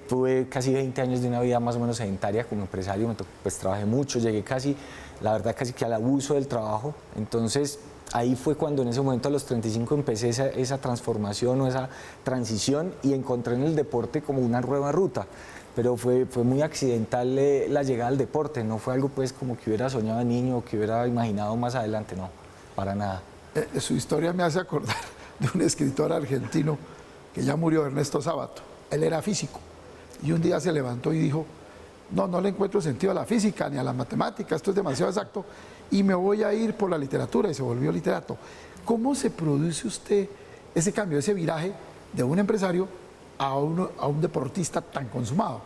tuve casi 20 años de una vida más o menos sedentaria como empresario, pues trabajé mucho, llegué casi, la verdad, casi que al abuso del trabajo. Entonces, ahí fue cuando en ese momento a los 35 empecé esa transformación o esa transición y encontré en el deporte como una nueva ruta. Pero fue muy accidental la llegada al deporte, no fue algo pues como que hubiera soñado de niño o que hubiera imaginado más adelante, no, para nada. Su historia me hace acordar de un escritor argentino que ya murió, Ernesto Sábato. Él era físico y un día se levantó y dijo, no le encuentro sentido a la física ni a la matemática, esto es demasiado exacto y me voy a ir por la literatura, y se volvió literato. ¿Cómo se produce usted ese cambio, ese viraje de un empresario a un deportista tan consumado?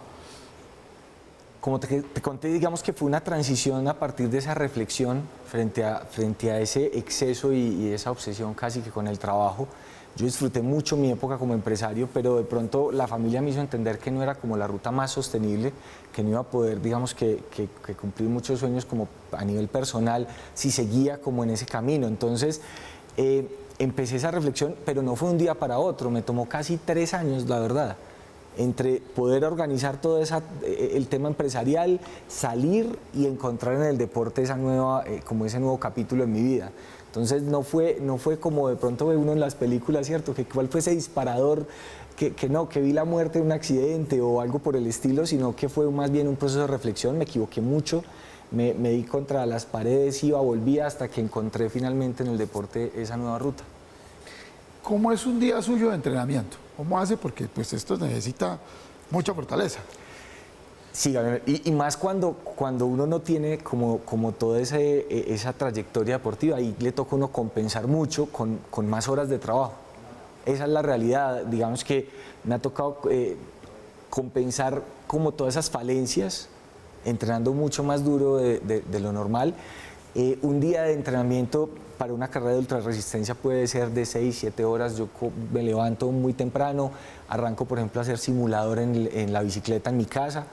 Como te conté, digamos que fue una transición a partir de esa reflexión frente a ese exceso y esa obsesión casi que con el trabajo. Yo disfruté mucho mi época como empresario, pero de pronto la familia me hizo entender que no era como la ruta más sostenible, que no iba a poder, digamos, que cumplir muchos sueños como a nivel personal si seguía como en ese camino. Entonces, empecé esa reflexión, pero no fue un día para otro, me tomó casi 3 años, la verdad, entre poder organizar todo el tema empresarial, salir y encontrar en el deporte como ese nuevo capítulo en mi vida. Entonces no fue como de pronto ve uno en las películas, ¿cierto? Que cuál fue ese disparador, que vi la muerte en un accidente o algo por el estilo, sino que fue más bien un proceso de reflexión, me equivoqué mucho, me di contra las paredes, volvía hasta que encontré finalmente en el deporte esa nueva ruta. ¿Cómo es un día suyo de entrenamiento? ¿Cómo hace? Porque pues esto necesita mucha fortaleza. Sí, y más cuando uno no tiene como toda esa trayectoria deportiva, ahí le toca a uno compensar mucho con más horas de trabajo. Esa es la realidad, digamos que me ha tocado compensar como todas esas falencias, entrenando mucho más duro de lo normal. Un día de entrenamiento para una carrera de ultrarresistencia puede ser de 6, 7 horas. Yo me levanto muy temprano, arranco por ejemplo a hacer simulador en la bicicleta en mi casa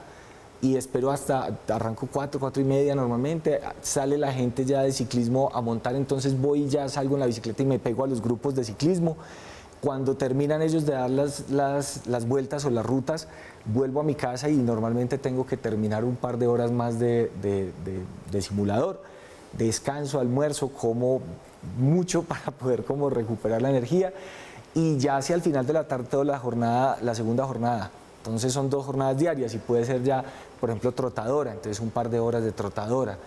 y espero arranco 4, 4 y media normalmente, sale la gente ya de ciclismo a montar, entonces voy y ya salgo en la bicicleta y me pego a los grupos de ciclismo. Cuando terminan ellos de dar las vueltas o las rutas, vuelvo a mi casa y normalmente tengo que terminar un par de horas más de simulador. Descanso, almuerzo, como mucho para poder como recuperar la energía y ya hacia el final de la tarde toda la segunda jornada. Entonces son 2 jornadas diarias y puede ser ya, por ejemplo, trotadora, entonces un par de horas de trotadora.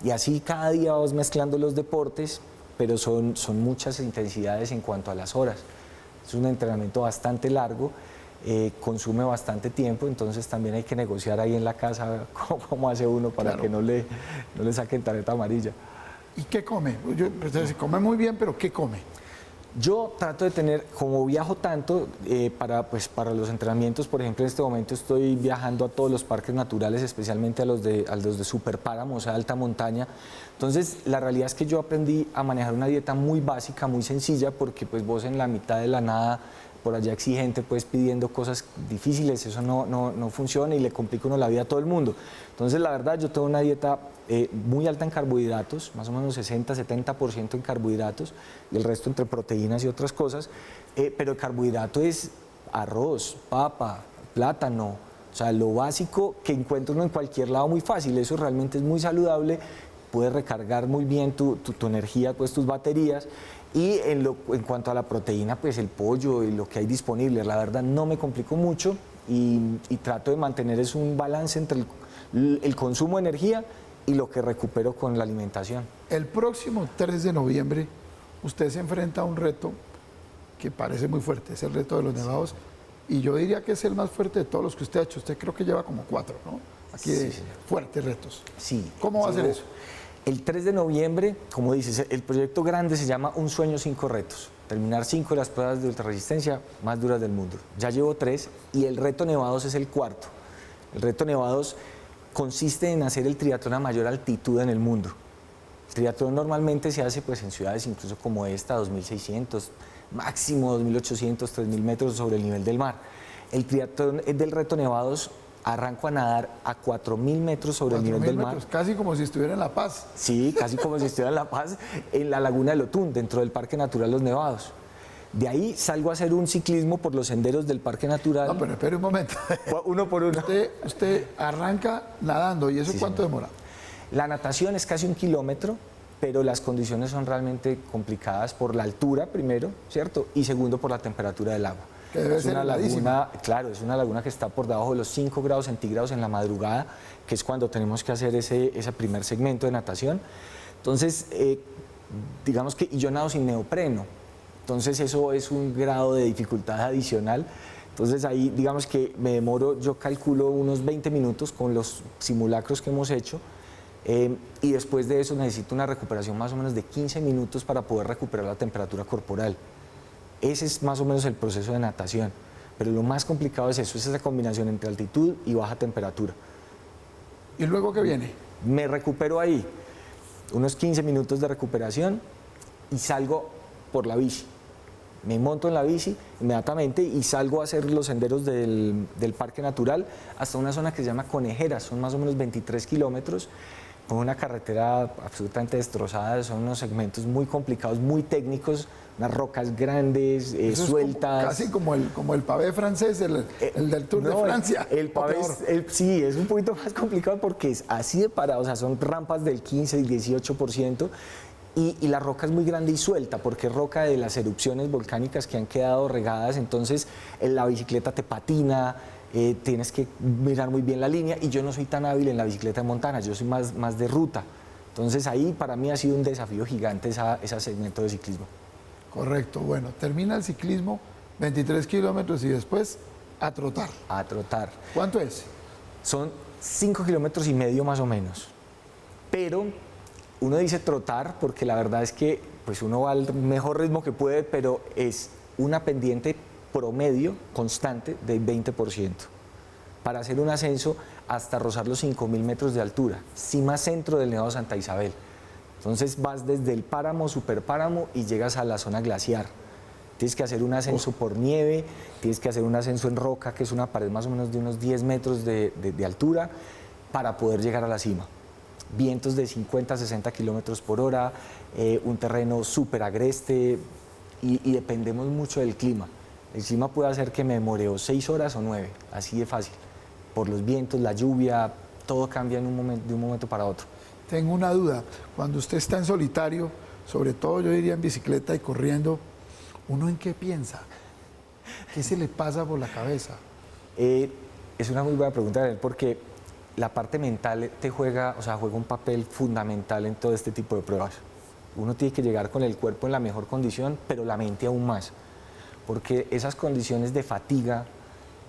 Y así cada día vas mezclando los deportes, pero son muchas intensidades en cuanto a las horas. Es un entrenamiento bastante largo, consume bastante tiempo, entonces también hay que negociar ahí en la casa cómo hace uno para claro, que no le saquen tarjeta amarilla. ¿Y qué come? Se come muy bien, pero ¿qué come? Yo trato de tener, como viajo tanto, para los entrenamientos, por ejemplo, en este momento estoy viajando a todos los parques naturales, especialmente a los de superpáramo, o sea, alta montaña. Entonces, la realidad es que yo aprendí a manejar una dieta muy básica, muy sencilla, porque pues vos en la mitad de la nada, por allá exigente, pues pidiendo cosas difíciles, eso no funciona y le complica uno la vida a todo el mundo. Entonces, la verdad, yo tengo una dieta muy alta en carbohidratos, más o menos 60-70% en carbohidratos, y el resto entre proteínas y otras cosas, pero el carbohidrato es arroz, papa, plátano, o sea, lo básico que encuentra uno en cualquier lado muy fácil, eso realmente es muy saludable, puedes recargar muy bien tu energía, pues tus baterías. Y en cuanto a la proteína, pues el pollo y lo que hay disponible, la verdad no me complico mucho y trato de mantener es un balance entre el consumo de energía y lo que recupero con la alimentación. El próximo 3 de noviembre usted se enfrenta a un reto que parece muy fuerte, es el reto de los nevados, y yo diría que es el más fuerte de todos los que usted ha hecho. Usted creo que lleva como 4, ¿no? Aquí de fuertes retos. Sí. ¿Cómo va a ser eso? El 3 de noviembre, como dices, el proyecto grande se llama Un Sueño, 5 retos. Terminar 5 de las pruebas de ultrarresistencia más duras del mundo. Ya llevo 3 y el reto Nevados es el 4º. El reto Nevados consiste en hacer el triatlón a mayor altitud en el mundo. El triatlón normalmente se hace pues, en ciudades incluso como esta, 2.600, máximo 2.800, 3.000 metros sobre el nivel del mar. El triatlón del reto Nevados arranco a nadar a 4.000 metros sobre el nivel del mar. Casi como si estuviera en La Paz. Sí, casi como si estuviera en La Paz, en la laguna de Lotún, dentro del Parque Natural Los Nevados. De ahí salgo a hacer un ciclismo por los senderos del Parque Natural. No, pero espere un momento. Uno por uno. Usted arranca nadando, ¿y eso cuánto demora? La natación es casi 1 kilómetro, pero las condiciones son realmente complicadas por la altura, primero, ¿cierto? Y segundo, por la temperatura del agua. Que debe ser una laguna, claro, es una laguna que está por debajo de los 5 grados centígrados en la madrugada, que es cuando tenemos que hacer ese primer segmento de natación. Entonces, digamos que y yo nado sin neopreno. Entonces eso es un grado de dificultad adicional. Entonces ahí digamos que me demoro, yo calculo unos 20 minutos con los simulacros que hemos hecho y después de eso necesito una recuperación más o menos de 15 minutos para poder recuperar la temperatura corporal. Ese es más o menos el proceso de natación, pero lo más complicado es eso, es esa combinación entre altitud y baja temperatura. ¿Y luego qué viene? Me recupero ahí, unos 15 minutos de recuperación y salgo por la bici. Me monto en la bici inmediatamente y salgo a hacer los senderos del Parque Natural hasta una zona que se llama Conejeras, son más o menos 23 kilómetros, con una carretera absolutamente destrozada, son unos segmentos muy complicados, muy técnicos, unas rocas grandes, sueltas. Casi como el pavé francés, el del Tour de Francia. El pavé sí, es un poquito más complicado porque es así de parado, o sea, son rampas del 15 y 18%. Y la roca es muy grande y suelta, porque es roca de las erupciones volcánicas que han quedado regadas, entonces la bicicleta te patina, tienes que mirar muy bien la línea, y yo no soy tan hábil en la bicicleta de montaña, yo soy más de ruta. Entonces ahí para mí ha sido un desafío gigante ese segmento de ciclismo. Correcto, bueno, termina el ciclismo, 23 kilómetros y después a trotar. A trotar. ¿Cuánto es? Son 5,5 kilómetros más o menos, pero uno dice trotar porque la verdad es que pues uno va al mejor ritmo que puede, pero es una pendiente promedio constante de 20% para hacer un ascenso hasta rozar los 5.000 metros de altura, cima centro del Nevado Santa Isabel. Entonces vas desde el páramo, superpáramo, y llegas a la zona glaciar. Tienes que hacer un ascenso por nieve, tienes que hacer un ascenso en roca, que es una pared más o menos de unos 10 metros de altura, para poder llegar a la cima. Vientos de 50 a 60 kilómetros por hora, un terreno súper agreste y dependemos mucho del clima. El clima puede hacer que me demore 6 horas o 9, así de fácil. Por los vientos, la lluvia, todo cambia de un momento para otro. Tengo una duda, cuando usted está en solitario, sobre todo yo diría en bicicleta y corriendo, ¿uno en qué piensa? ¿Qué se le pasa por la cabeza? Es una muy buena pregunta, Daniel, porque la parte mental juega un papel fundamental en todo este tipo de pruebas. Uno tiene que llegar con el cuerpo en la mejor condición, pero la mente aún más, porque esas condiciones de fatiga,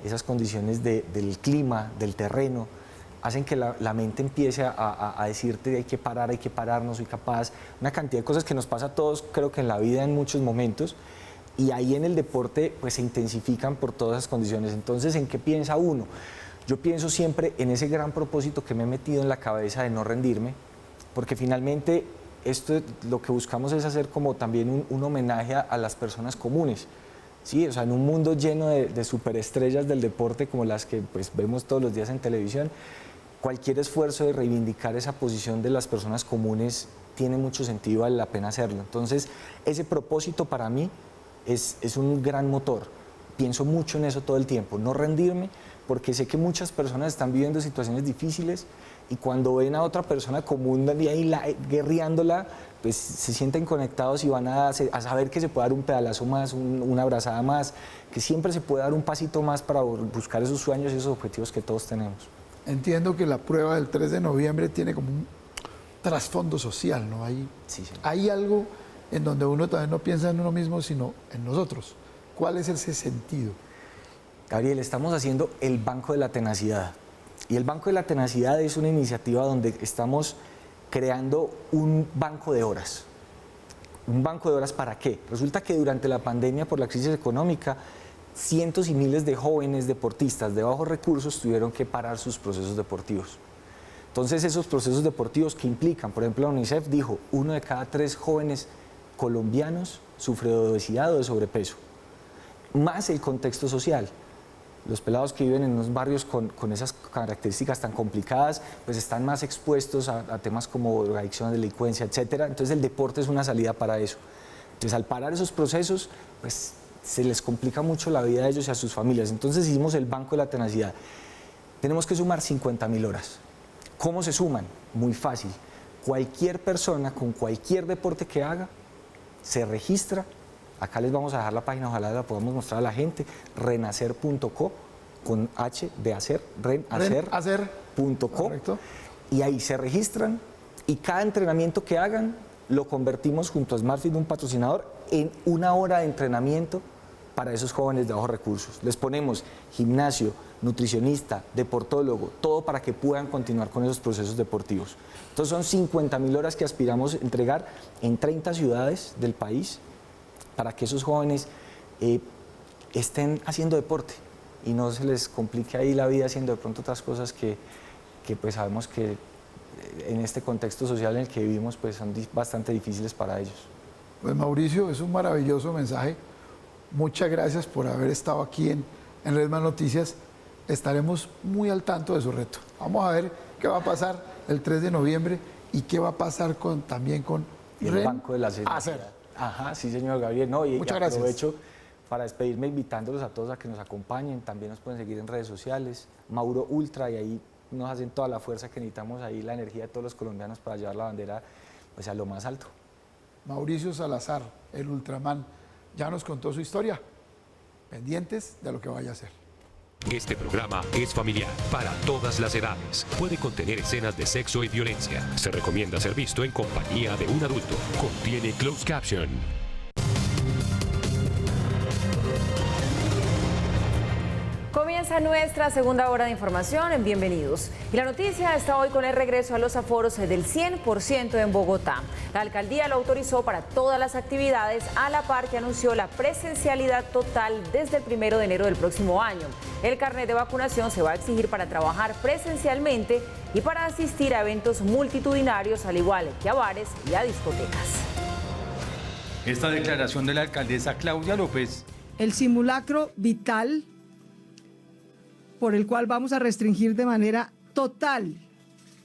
esas condiciones del clima, del terreno, hacen que la mente empiece a decirte hay que parar, no soy capaz, una cantidad de cosas que nos pasa a todos, creo que en la vida en muchos momentos, y ahí en el deporte pues se intensifican por todas esas condiciones. Entonces, ¿en qué piensa uno? Yo pienso siempre en ese gran propósito que me he metido en la cabeza de no rendirme, porque finalmente esto lo que buscamos es hacer como también un homenaje a las personas comunes. Sí, o sea, en un mundo lleno de superestrellas del deporte como las que pues, vemos todos los días en televisión, cualquier esfuerzo de reivindicar esa posición de las personas comunes tiene mucho sentido, vale la pena hacerlo. Entonces, ese propósito para mí es un gran motor. Pienso mucho en eso todo el tiempo, no rendirme, porque sé que muchas personas están viviendo situaciones difíciles y cuando ven a otra persona común ahí guerreándola, pues se sienten conectados y van a saber que se puede dar un pedalazo más, una abrazada más, que siempre se puede dar un pasito más para buscar esos sueños y esos objetivos que todos tenemos. Entiendo que la prueba del 3 de noviembre tiene como un trasfondo social, ¿no? Hay algo en donde uno también no piensa en uno mismo, sino en nosotros. ¿Cuál es ese sentido? Gabriel, estamos haciendo el Banco de la Tenacidad. Y el Banco de la Tenacidad es una iniciativa donde estamos creando un banco de horas. ¿Un banco de horas para qué? Resulta que durante la pandemia, por la crisis económica, cientos y miles de jóvenes deportistas de bajos recursos tuvieron que parar sus procesos deportivos. Entonces, esos procesos deportivos que implican, por ejemplo, la UNICEF dijo, 1 de cada 3 jóvenes colombianos sufre de obesidad o de sobrepeso, más el contexto social. Los pelados que viven en unos barrios con esas características tan complicadas, pues están más expuestos a temas como drogadicción, delincuencia, etc. Entonces el deporte es una salida para eso. Entonces al parar esos procesos, pues se les complica mucho la vida a ellos y a sus familias. Entonces hicimos el Banco de la Tenacidad. Tenemos que sumar 50.000 horas. ¿Cómo se suman? Muy fácil. Cualquier persona con cualquier deporte que haga, se registra. Acá les vamos a dejar la página, ojalá la podamos mostrar a la gente, renacer.co, con H de hacer, renacer.co, y ahí se registran y cada entrenamiento que hagan lo convertimos junto a SmartFit, un patrocinador, en 1 hora de entrenamiento para esos jóvenes de bajos recursos. Les ponemos gimnasio, nutricionista, deportólogo, todo para que puedan continuar con esos procesos deportivos. Entonces son 50.000 horas que aspiramos a entregar en 30 ciudades del país, para que esos jóvenes estén haciendo deporte y no se les complique ahí la vida haciendo de pronto otras cosas que pues sabemos que en este contexto social en el que vivimos pues son bastante difíciles para ellos. Pues Mauricio, es un maravilloso mensaje. Muchas gracias por haber estado aquí en Red Más Noticias. Estaremos muy al tanto de su reto. Vamos a ver qué va a pasar el 3 de noviembre y qué va a pasar también con el Banco de la Tenacidad. Ajá, sí señor Gabriel, no, y aprovecho para despedirme invitándolos a todos a que nos acompañen, también nos pueden seguir en redes sociales, Mauro Ultra, y ahí nos hacen toda la fuerza que necesitamos, ahí la energía de todos los colombianos para llevar la bandera pues, a lo más alto. Mauricio Salazar, el Ultraman, ya nos contó su historia, pendientes de lo que vaya a hacer. Este programa es familiar para todas las edades. Puede contener escenas de sexo y violencia. Se recomienda ser visto en compañía de un adulto. Contiene closed caption. Comienza nuestra segunda hora de información, bienvenidos. Y la noticia está hoy con el regreso a los aforos del 100% en Bogotá. La alcaldía lo autorizó para todas las actividades, a la par que anunció la presencialidad total desde el 1 de enero del próximo año. El carnet de vacunación se va a exigir para trabajar presencialmente y para asistir a eventos multitudinarios, al igual que a bares y a discotecas. Esta declaración de la alcaldesa Claudia López. El simulacro vital, por el cual vamos a restringir de manera total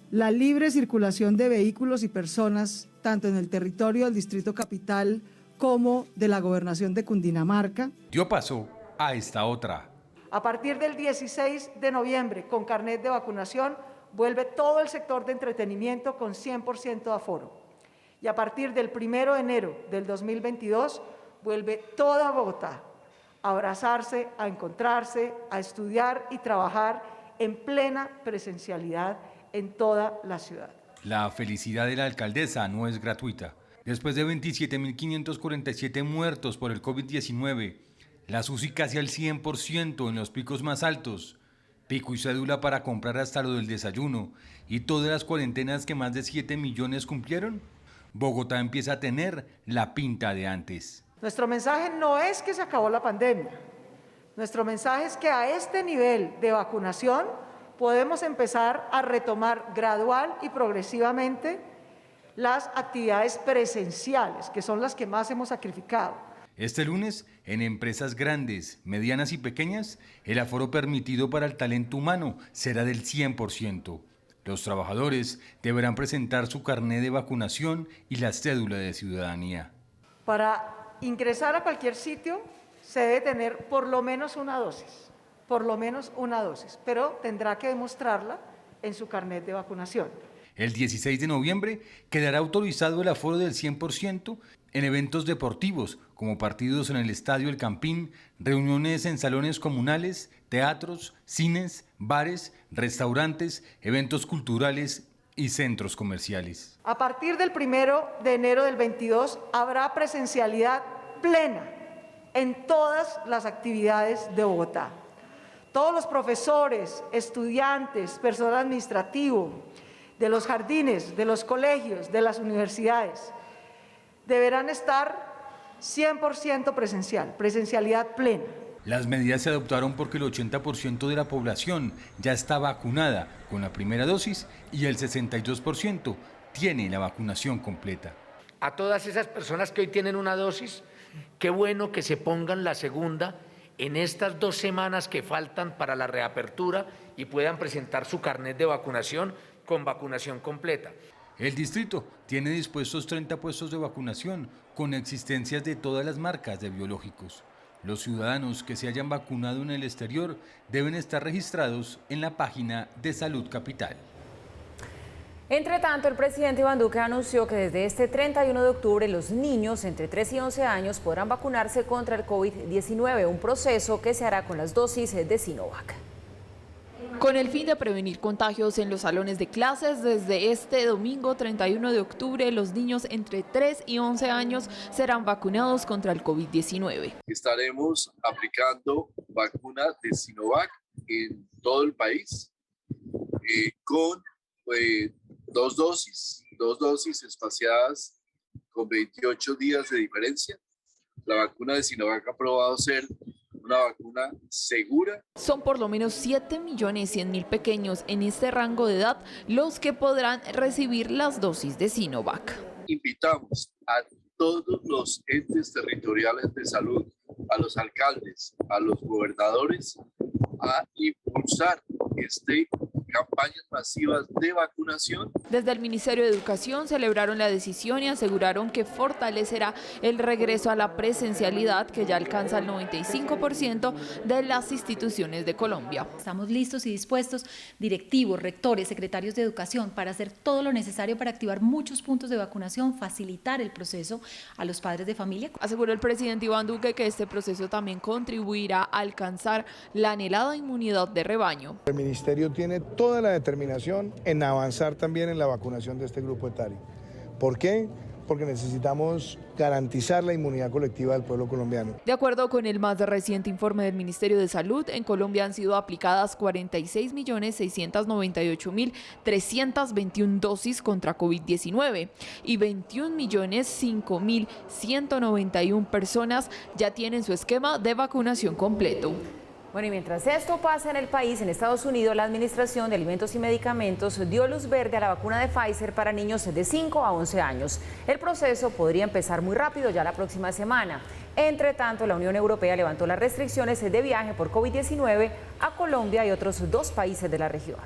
la libre circulación de vehículos y personas, tanto en el territorio del Distrito Capital como de la Gobernación de Cundinamarca. Dio paso a esta otra. A partir del 16 de noviembre, con carnet de vacunación, vuelve todo el sector de entretenimiento con 100% de aforo. Y a partir del 1 de enero del 2022, vuelve toda Bogotá a abrazarse, a encontrarse, a estudiar y trabajar en plena presencialidad en toda la ciudad. La felicidad de la alcaldesa no es gratuita. Después de 27.547 muertos por el COVID-19, la UCI casi al 100% en los picos más altos, pico y cédula para comprar hasta lo del desayuno y todas las cuarentenas que más de 7 millones cumplieron, Bogotá empieza a tener la pinta de antes. Nuestro mensaje no es que se acabó la pandemia. Nuestro mensaje es que a este nivel de vacunación podemos empezar a retomar gradual y progresivamente las actividades presenciales, que son las que más hemos sacrificado. Este lunes, en empresas grandes, medianas y pequeñas, el aforo permitido para el talento humano será del 100%. Los trabajadores deberán presentar su carnet de vacunación y la cédula de ciudadanía. Para ingresar a cualquier sitio se debe tener por lo menos una dosis, pero tendrá que demostrarla en su carnet de vacunación. El 16 de noviembre quedará autorizado el aforo del 100% en eventos deportivos, como partidos en el Estadio El Campín, reuniones en salones comunales, teatros, cines, bares, restaurantes, eventos culturales y centros comerciales. A partir del 1 de enero del 22 habrá presencialidad plena en todas las actividades de Bogotá. Todos los profesores, estudiantes, personal administrativo, de los jardines, de los colegios, de las universidades, deberán estar 100% presencial, presencialidad plena. Las medidas se adoptaron porque el 80% de la población ya está vacunada con la primera dosis y el 62% tiene la vacunación completa. A todas esas personas que hoy tienen una dosis, qué bueno que se pongan la segunda en estas 2 semanas que faltan para la reapertura y puedan presentar su carnet de vacunación con vacunación completa. El distrito tiene dispuestos 30 puestos de vacunación con existencias de todas las marcas de biológicos. Los ciudadanos que se hayan vacunado en el exterior deben estar registrados en la página de Salud Capital. Entre tanto, el presidente Iván Duque anunció que desde este 31 de octubre los niños entre 3 y 11 años podrán vacunarse contra el COVID-19, un proceso que se hará con las dosis de Sinovac. Con el fin de prevenir contagios en los salones de clases, desde este domingo 31 de octubre, los niños entre 3 y 11 años serán vacunados contra el COVID-19. Estaremos aplicando vacunas de Sinovac en todo el país con 2 dosis espaciadas con 28 días de diferencia. La vacuna de Sinovac ha probado ser una vacuna segura. Son por lo menos 7.100.000 pequeños en este rango de edad los que podrán recibir las dosis de Sinovac. Invitamos a todos los entes territoriales de salud, a los alcaldes, a los gobernadores, a impulsar campañas masivas de vacunación. Desde el Ministerio de Educación celebraron la decisión y aseguraron que fortalecerá el regreso a la presencialidad que ya alcanza el 95% de las instituciones de Colombia. Estamos listos y dispuestos, directivos, rectores, secretarios de educación, para hacer todo lo necesario para activar muchos puntos de vacunación, facilitar el proceso a los padres de familia. Aseguró el presidente Iván Duque que este proceso también contribuirá a alcanzar la anhelada inmunidad de rebaño. El ministerio tiene toda la determinación en avanzar también en la vacunación de este grupo etario. ¿Por qué? Porque necesitamos garantizar la inmunidad colectiva del pueblo colombiano. De acuerdo con el más reciente informe del Ministerio de Salud, en Colombia han sido aplicadas 46.698.321 dosis contra COVID-19 y 21.005.191 personas ya tienen su esquema de vacunación completo. Bueno, y mientras esto pasa en el país, en Estados Unidos, la Administración de Alimentos y Medicamentos dio luz verde a la vacuna de Pfizer para niños de 5 a 11 años. El proceso podría empezar muy rápido, ya la próxima semana. Entre tanto, la Unión Europea levantó las restricciones de viaje por COVID-19 a Colombia y otros 2 países de la región.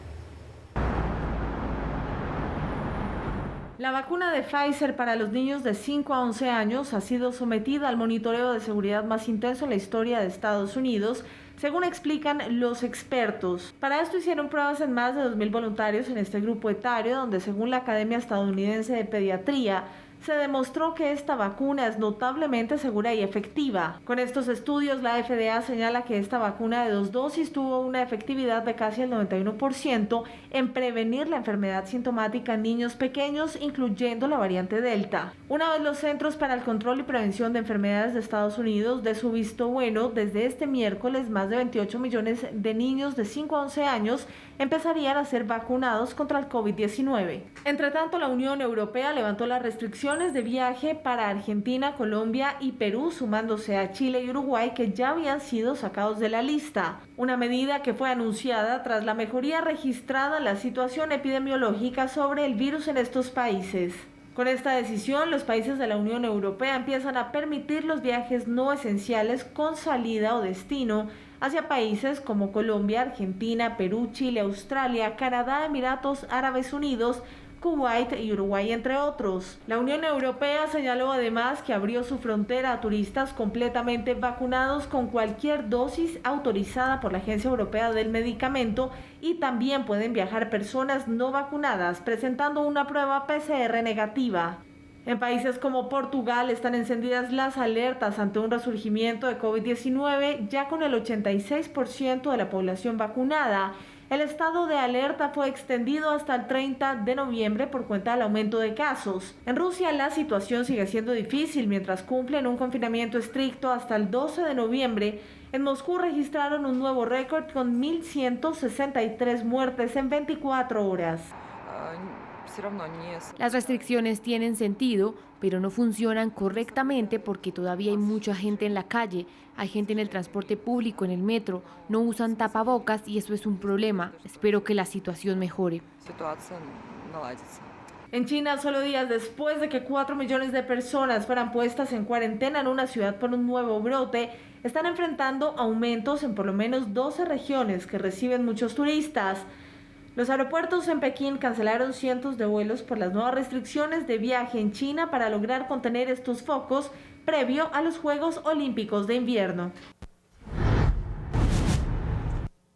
La vacuna de Pfizer para los niños de 5 a 11 años ha sido sometida al monitoreo de seguridad más intenso en la historia de Estados Unidos, según explican los expertos. Para esto hicieron pruebas en más de 2.000 voluntarios en este grupo etario, donde según la Academia Estadounidense de Pediatría, se demostró que esta vacuna es notablemente segura y efectiva. Con estos estudios, la FDA señala que esta vacuna de 2 dosis tuvo una efectividad de casi el 91% en prevenir la enfermedad sintomática en niños pequeños, incluyendo la variante Delta. Una vez los Centros para el Control y Prevención de Enfermedades de Estados Unidos de su visto bueno, desde este miércoles más de 28 millones de niños de 5 a 11 años empezarían a ser vacunados contra el COVID-19. Entre tanto, la Unión Europea levantó las restricciones de viaje para Argentina, Colombia y Perú, sumándose a Chile y Uruguay, que ya habían sido sacados de la lista. Una medida que fue anunciada tras la mejoría registrada en la situación epidemiológica sobre el virus en estos países. Con esta decisión, los países de la Unión Europea empiezan a permitir los viajes no esenciales con salida o destino hacia países como Colombia, Argentina, Perú, Chile, Australia, Canadá, Emiratos Árabes Unidos, Kuwait y Uruguay, entre otros. La Unión Europea señaló además que abrió su frontera a turistas completamente vacunados con cualquier dosis autorizada por la Agencia Europea del Medicamento, y también pueden viajar personas no vacunadas presentando una prueba PCR negativa. En países como Portugal están encendidas las alertas ante un resurgimiento de COVID-19, ya con el 86% de la población vacunada. El estado de alerta fue extendido hasta el 30 de noviembre por cuenta del aumento de casos. En Rusia la situación sigue siendo difícil mientras cumplen un confinamiento estricto hasta el 12 de noviembre. En Moscú registraron un nuevo récord con 1.163 muertes en 24 horas. Las restricciones tienen sentido, pero no funcionan correctamente porque todavía hay mucha gente en la calle, hay gente en el transporte público, en el metro, no usan tapabocas y eso es un problema. Espero que la situación mejore. En China, solo días después de que 4 millones de personas fueran puestas en cuarentena en una ciudad por un nuevo brote, están enfrentando aumentos en por lo menos 12 regiones que reciben muchos turistas. Los aeropuertos en Pekín cancelaron cientos de vuelos por las nuevas restricciones de viaje en China para lograr contener estos focos previo a los Juegos Olímpicos de Invierno.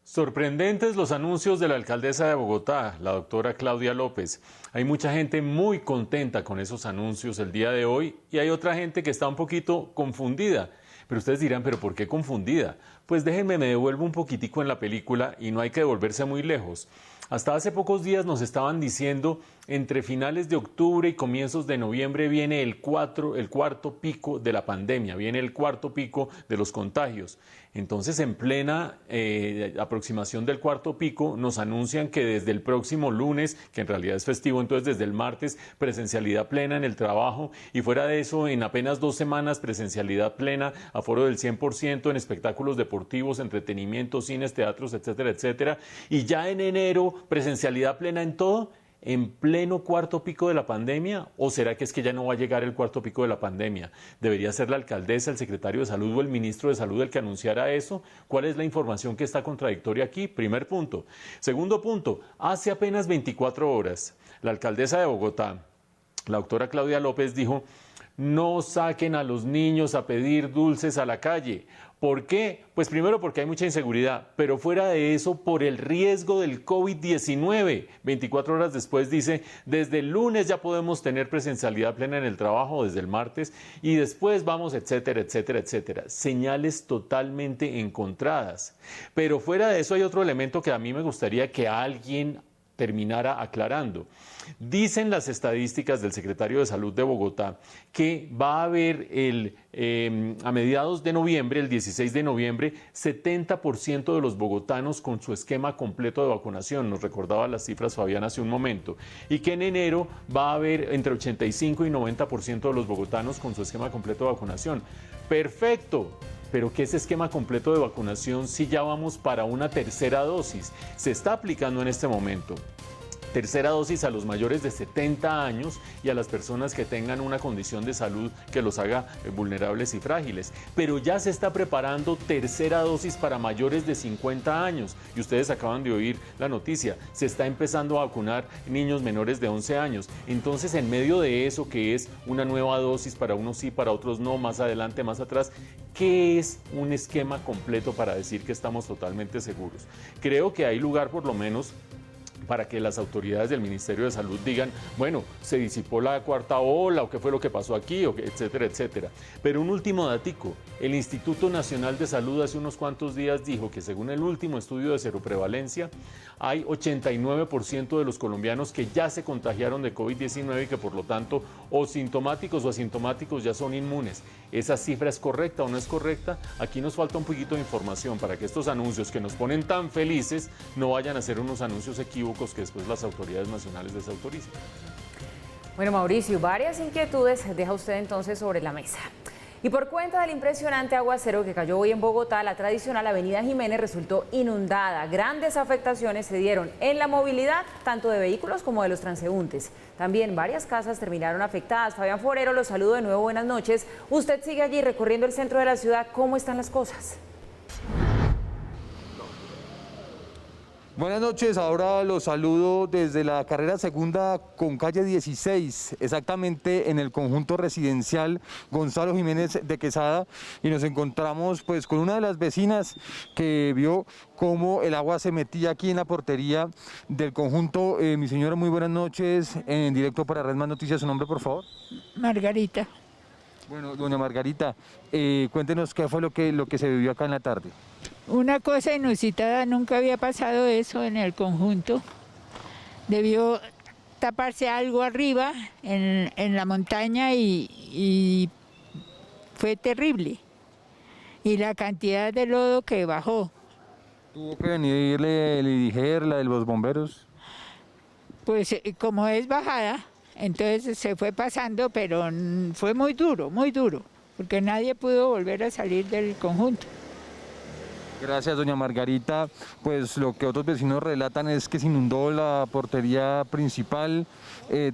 Sorprendentes los anuncios de la alcaldesa de Bogotá, la doctora Claudia López. Hay mucha gente muy contenta con esos anuncios el día de hoy y hay otra gente que está un poquito confundida. Pero ustedes dirán, ¿pero por qué confundida? Pues déjenme, me devuelvo un poquitico en la película y no hay que devolverse muy lejos. Hasta hace pocos días nos estaban diciendo, entre finales de octubre y comienzos de noviembre viene el cuarto pico de la pandemia, viene el cuarto pico de los contagios. Entonces, en plena aproximación del cuarto pico, nos anuncian que desde el próximo lunes, que en realidad es festivo, entonces desde el martes, presencialidad plena en el trabajo, y fuera de eso, en apenas 2 semanas, presencialidad plena, aforo del 100% en espectáculos deportivos, entretenimiento, cines, teatros, etcétera, etcétera. Y ya en enero, presencialidad plena en todo. ¿En pleno cuarto pico de la pandemia? ¿O será que es que ya no va a llegar el cuarto pico de la pandemia? ¿Debería ser la alcaldesa, el secretario de Salud o el ministro de Salud el que anunciara eso? ¿Cuál es la información que está contradictoria aquí? Primer punto. Segundo punto, hace apenas 24 horas, la alcaldesa de Bogotá, la doctora Claudia López, dijo: no saquen a los niños a pedir dulces a la calle. ¿Por qué? Pues primero porque hay mucha inseguridad, pero fuera de eso por el riesgo del COVID-19. 24 horas después dice, desde el lunes ya podemos tener presencialidad plena en el trabajo, desde el martes, y después vamos, etcétera, etcétera, etcétera. Señales totalmente encontradas. Pero fuera de eso hay otro elemento que a mí me gustaría que alguien terminara aclarando. Dicen las estadísticas del secretario de Salud de Bogotá que va a haber a mediados de noviembre, el 16 de noviembre, 70% de los bogotanos con su esquema completo de vacunación. Nos recordaba las cifras Fabián hace un momento. Y que en enero va a haber entre 85 y 90% de los bogotanos con su esquema completo de vacunación. ¡Perfecto! Pero ¿qué es esquema completo de vacunación si ya vamos para una tercera dosis? Se está aplicando en este momento. Tercera dosis a los mayores de 70 años y a las personas que tengan una condición de salud que los haga vulnerables y frágiles. Pero ya se está preparando tercera dosis para mayores de 50 años. Y ustedes acaban de oír la noticia. Se está empezando a vacunar niños menores de 11 años. Entonces, en medio de eso, que es una nueva dosis para unos sí, para otros no, más adelante, más atrás, ¿qué es un esquema completo para decir que estamos totalmente seguros? Creo que hay lugar, por lo menos, para que las autoridades del Ministerio de Salud digan, bueno, se disipó la cuarta ola, o qué fue lo que pasó aquí, o etcétera, etcétera. Pero un último datico, el Instituto Nacional de Salud hace unos cuantos días dijo que según el último estudio de seroprevalencia, hay 89% de los colombianos que ya se contagiaron de COVID-19 y que por lo tanto o sintomáticos o asintomáticos ya son inmunes. ¿Esa cifra es correcta o no es correcta? Aquí nos falta un poquito de información para que estos anuncios que nos ponen tan felices no vayan a ser unos anuncios equívocos que después las autoridades nacionales desautoricen. Bueno, Mauricio, varias inquietudes deja usted entonces sobre la mesa. Y por cuenta del impresionante aguacero que cayó hoy en Bogotá, la tradicional Avenida Jiménez resultó inundada. Grandes afectaciones se dieron en la movilidad, tanto de vehículos como de los transeúntes. También varias casas terminaron afectadas. Fabián Forero, los saludo de nuevo, buenas noches. Usted sigue allí recorriendo el centro de la ciudad. ¿Cómo están las cosas? Buenas noches, ahora los saludo desde la carrera segunda con calle 16, exactamente en el conjunto residencial Gonzalo Jiménez de Quesada, y nos encontramos pues con una de las vecinas que vio cómo el agua se metía aquí en la portería del conjunto. Mi señora, muy buenas noches, en directo para Red Más Noticias, ¿su nombre por favor? Margarita. Bueno, doña Margarita, cuéntenos qué fue lo que se vivió acá en la tarde. Una cosa inusitada, nunca había pasado eso en el conjunto. Debió taparse algo arriba en la montaña y fue terrible. Y la cantidad de lodo que bajó. ¿Tuvo que venir el IDIGER, la de los bomberos? Pues como es bajada, entonces se fue pasando, pero fue muy duro, porque nadie pudo volver a salir del conjunto. Gracias, doña Margarita. Pues lo que otros vecinos relatan es que se inundó la portería principal.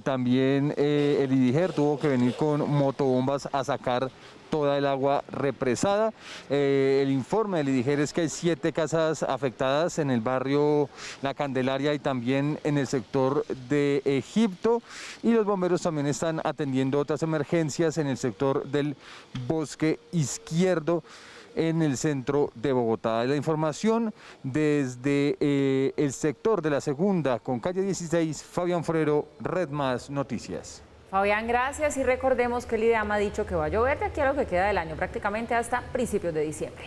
También el IDIGER tuvo que venir con motobombas a sacar toda el agua represada. El informe del IDIGER es que hay 7 casas afectadas en el barrio La Candelaria y también en el sector de Egipto, y los bomberos también están atendiendo otras emergencias en el sector del Bosque Izquierdo, en el centro de Bogotá. La información desde el sector de la segunda con calle 16, Fabián Forero, Red Más Noticias. Fabián, gracias, y recordemos que el IDEAM ha dicho que va a llover de aquí a lo que queda del año, prácticamente hasta principios de diciembre.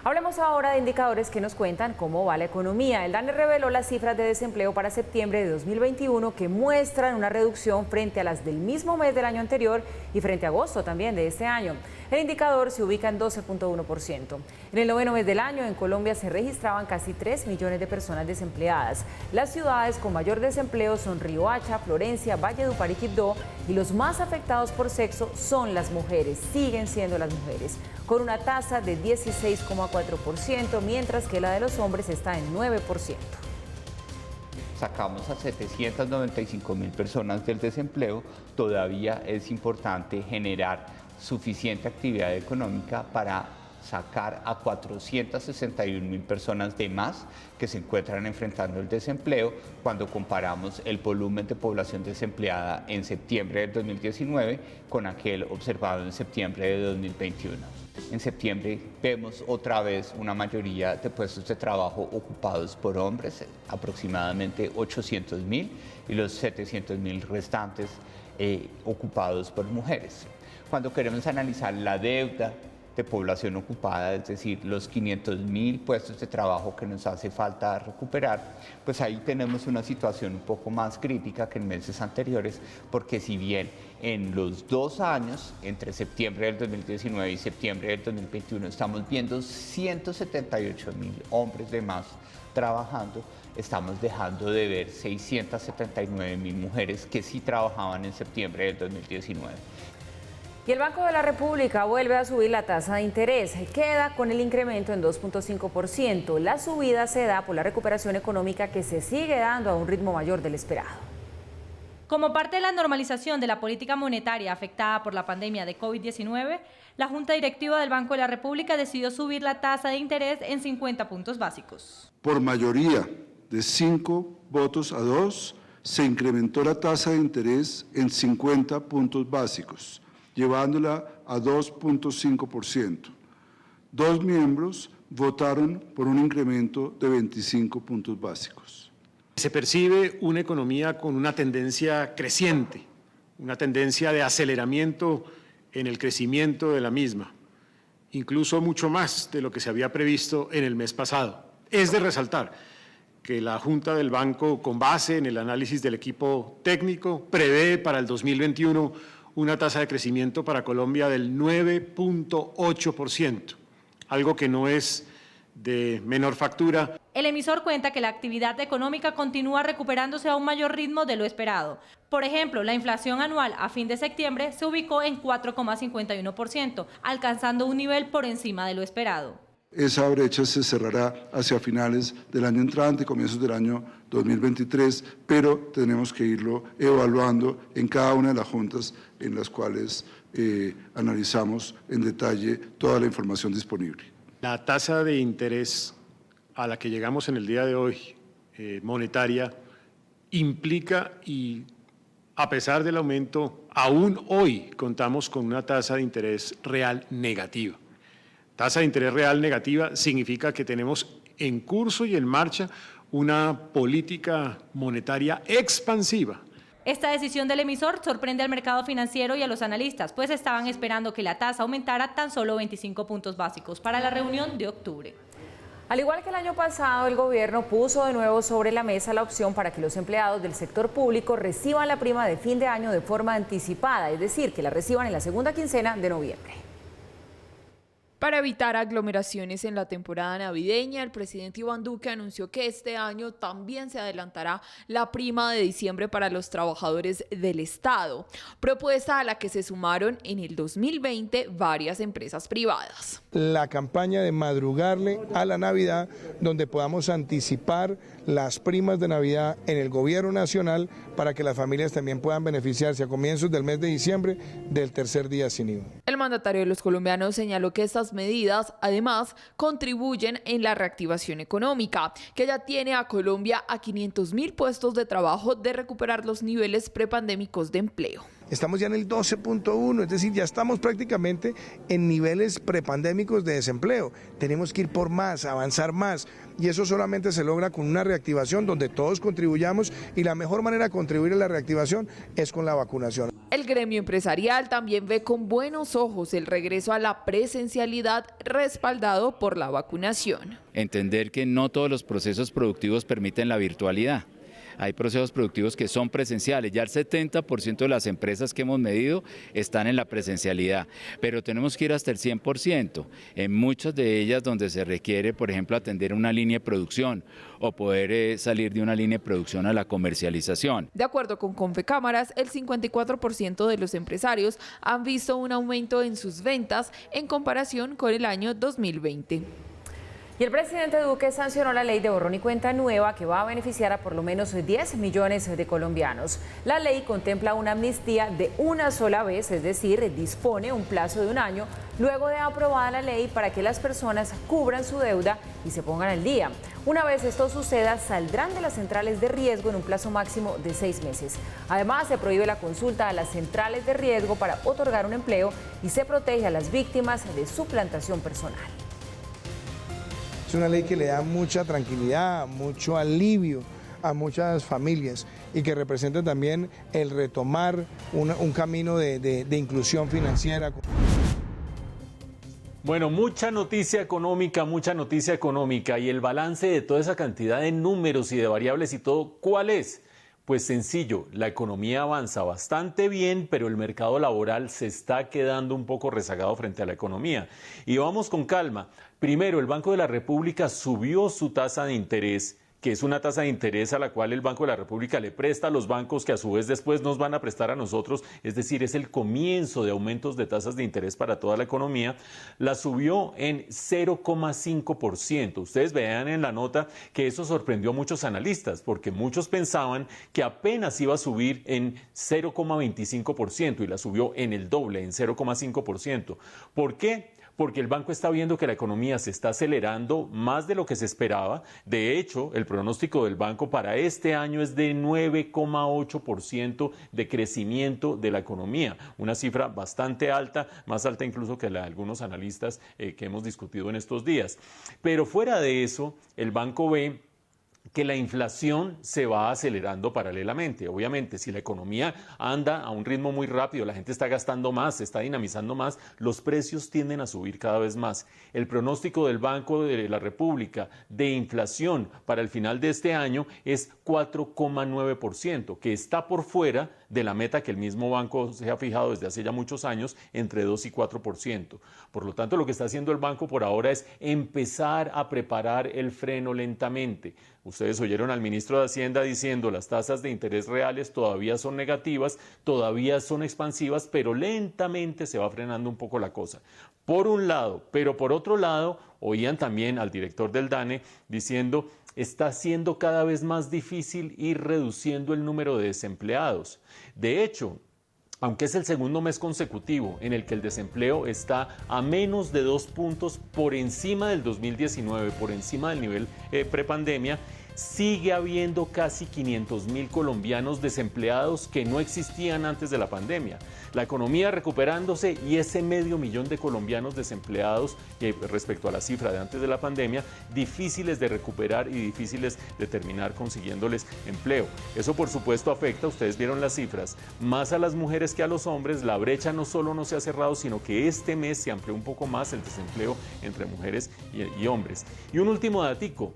Hablemos ahora de indicadores que nos cuentan cómo va la economía. El DANE reveló las cifras de desempleo para septiembre de 2021 que muestran una reducción frente a las del mismo mes del año anterior y frente a agosto también de este año. El indicador se ubica en 12.1%. En el noveno mes del año, en Colombia se registraban casi 3 millones de personas desempleadas. Las ciudades con mayor desempleo son Riohacha, Florencia, Valledupar y Quibdó, y los más afectados por sexo son las mujeres, siguen siendo las mujeres, con una tasa de 16,4%, mientras que la de los hombres está en 9%. Sacamos a 795.000 personas del desempleo. Todavía es importante generar suficiente actividad económica para sacar a 461.000 personas de más que se encuentran enfrentando el desempleo cuando comparamos el volumen de población desempleada en septiembre del 2019 con aquel observado en septiembre de 2021. En septiembre vemos otra vez una mayoría de puestos de trabajo ocupados por hombres, aproximadamente 800.000, y los 700.000 restantes ocupados por mujeres. Cuando queremos analizar la deuda de población ocupada, es decir, los 500.000 puestos de trabajo que nos hace falta recuperar, pues ahí tenemos una situación un poco más crítica que en meses anteriores, porque si bien en los 2 años, entre septiembre del 2019 y septiembre del 2021, estamos viendo 178.000 hombres de más trabajando, estamos dejando de ver 679.000 mujeres que sí trabajaban en septiembre del 2019. Y el Banco de la República vuelve a subir la tasa de interés, queda con el incremento en 2.5%. La subida se da por la recuperación económica que se sigue dando a un ritmo mayor del esperado. Como parte de la normalización de la política monetaria afectada por la pandemia de COVID-19, la Junta Directiva del Banco de la República decidió subir la tasa de interés en 50 puntos básicos. Por mayoría de 5 votos a 2, se incrementó la tasa de interés en 50 puntos básicos, llevándola a 2.5%. 2 miembros votaron por un incremento de 25 puntos básicos. Se percibe una economía con una tendencia creciente, una tendencia de aceleramiento en el crecimiento de la misma, incluso mucho más de lo que se había previsto en el mes pasado. Es de resaltar que la Junta del Banco, con base en el análisis del equipo técnico, prevé para el 2021 una tasa de crecimiento para Colombia del 9.8%, algo que no es de menor factura. El emisor cuenta que la actividad económica continúa recuperándose a un mayor ritmo de lo esperado. Por ejemplo, la inflación anual a fin de septiembre se ubicó en 4,51%, alcanzando un nivel por encima de lo esperado. Esa brecha se cerrará hacia finales del año entrante, comienzos del año 2023, pero tenemos que irlo evaluando en cada una de las juntas en las cuales analizamos en detalle toda la información disponible. La tasa de interés a la que llegamos en el día de hoy monetaria implica, y a pesar del aumento, aún hoy contamos con una tasa de interés real negativa. Tasa de interés real negativa significa que tenemos en curso y en marcha una política monetaria expansiva. Esta decisión del emisor sorprende al mercado financiero y a los analistas, pues estaban esperando que la tasa aumentara tan solo 25 puntos básicos para la reunión de octubre. Al igual que el año pasado, el gobierno puso de nuevo sobre la mesa la opción para que los empleados del sector público reciban la prima de fin de año de forma anticipada, es decir, que la reciban en la segunda quincena de noviembre. Para evitar aglomeraciones en la temporada navideña, el presidente Iván Duque anunció que este año también se adelantará la prima de diciembre para los trabajadores del Estado, propuesta a la que se sumaron en el 2020 varias empresas privadas. La campaña de madrugarle a la Navidad, donde podamos anticipar las primas de Navidad en el gobierno nacional para que las familias también puedan beneficiarse a comienzos del mes de diciembre del tercer día sin IVA. El mandatario de los colombianos señaló que estas medidas además contribuyen en la reactivación económica, que ya tiene a Colombia a 500.000 puestos de trabajo de recuperar los niveles prepandémicos de empleo. Estamos ya en el 12.1, es decir, ya estamos prácticamente en niveles prepandémicos de desempleo. Tenemos que ir por más, avanzar más, y eso solamente se logra con una reactivación donde todos contribuyamos, y la mejor manera de contribuir a la reactivación es con la vacunación. El gremio empresarial también ve con buenos ojos el regreso a la presencialidad respaldado por la vacunación. Entender que no todos los procesos productivos permiten la virtualidad. Hay procesos productivos que son presenciales, ya el 70% de las empresas que hemos medido están en la presencialidad, pero tenemos que ir hasta el 100%, en muchas de ellas donde se requiere, por ejemplo, atender una línea de producción o poder salir de una línea de producción a la comercialización. De acuerdo con Confecámaras, el 54% de los empresarios han visto un aumento en sus ventas en comparación con el año 2020. Y el presidente Duque sancionó la ley de borrón y cuenta nueva que va a beneficiar a por lo menos 10 millones de colombianos. La ley contempla una amnistía de una sola vez, es decir, dispone un plazo de un año luego de aprobada la ley para que las personas cubran su deuda y se pongan al día. Una vez esto suceda, saldrán de las centrales de riesgo en un plazo máximo de 6 meses. Además, se prohíbe la consulta a las centrales de riesgo para otorgar un empleo y se protege a las víctimas de suplantación personal. Es una ley que le da mucha tranquilidad, mucho alivio a muchas familias y que representa también el retomar un camino de inclusión financiera. Bueno, mucha noticia económica y el balance de toda esa cantidad de números y de variables y todo, ¿cuál es? Pues sencillo, la economía avanza bastante bien, pero el mercado laboral se está quedando un poco rezagado frente a la economía. Y vamos con calma. Primero, el Banco de la República subió su tasa de interés, que es una tasa de interés a la cual el Banco de la República le presta a los bancos que a su vez después nos van a prestar a nosotros, es decir, es el comienzo de aumentos de tasas de interés para toda la economía, la subió en 0,5%. Ustedes vean en la nota que eso sorprendió a muchos analistas, porque muchos pensaban que apenas iba a subir en 0,25% y la subió en el doble, en 0,5%. ¿Por qué? Porque el banco está viendo que la economía se está acelerando más de lo que se esperaba. De hecho, el pronóstico del banco para este año es de 9,8% de crecimiento de la economía, una cifra bastante alta, más alta incluso que la de algunos analistas que hemos discutido en estos días. Pero fuera de eso, el banco ve que la inflación se va acelerando paralelamente. Obviamente, si la economía anda a un ritmo muy rápido, la gente está gastando más, se está dinamizando más, los precios tienden a subir cada vez más. El pronóstico del Banco de la República de inflación para el final de este año es 4,9%, que está por fuera de la meta que el mismo banco se ha fijado desde hace ya muchos años, entre 2 y 4%. Por lo tanto, lo que está haciendo el banco por ahora es empezar a preparar el freno lentamente. Ustedes oyeron al ministro de Hacienda diciendo las tasas de interés reales todavía son negativas, todavía son expansivas, pero lentamente se va frenando un poco la cosa. Por un lado, pero por otro lado, oían también al director del DANE diciendo está siendo cada vez más difícil ir reduciendo el número de desempleados. De hecho, aunque es el segundo mes consecutivo en el que el desempleo está a menos de 2 puntos por encima del 2019, por encima del nivel prepandemia, sigue habiendo casi 500.000 colombianos desempleados que no existían antes de la pandemia. La economía recuperándose y ese 500.000 de colombianos desempleados respecto a la cifra de antes de la pandemia, difíciles de recuperar y difíciles de terminar consiguiéndoles empleo. Eso por supuesto afecta, ustedes vieron las cifras, más a las mujeres que a los hombres. La brecha no solo no se ha cerrado, sino que este mes se amplió un poco más el desempleo entre mujeres y hombres. Y un último datico.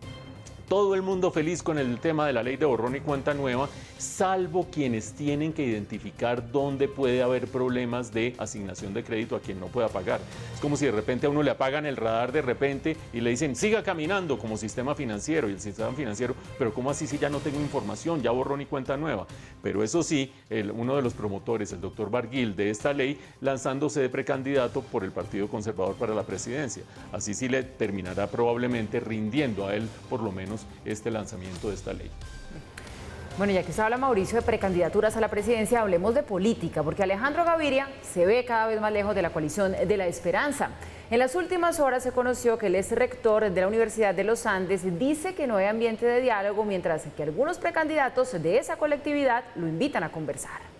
Todo el mundo feliz con el tema de la ley de borrón y cuenta nueva, salvo quienes tienen que identificar dónde puede haber problemas de asignación de crédito a quien no pueda pagar. Es como si de repente a uno le apagan el radar de repente y le dicen siga caminando como sistema financiero, y el sistema financiero, pero ¿cómo así si ya no tengo información, ya borrón y cuenta nueva? Pero eso sí, uno de los promotores, el doctor Barguil, de esta ley, lanzándose de precandidato por el Partido Conservador para la presidencia. Así sí le terminará probablemente rindiendo a él por lo menos este lanzamiento de esta ley. Bueno, ya que se habla, Mauricio, de precandidaturas a la presidencia, hablemos de política, porque Alejandro Gaviria se ve cada vez más lejos de la coalición de la Esperanza. En las últimas horas se conoció que el ex rector de la Universidad de los Andes dice que no hay ambiente de diálogo, mientras que algunos precandidatos de esa colectividad lo invitan a conversar.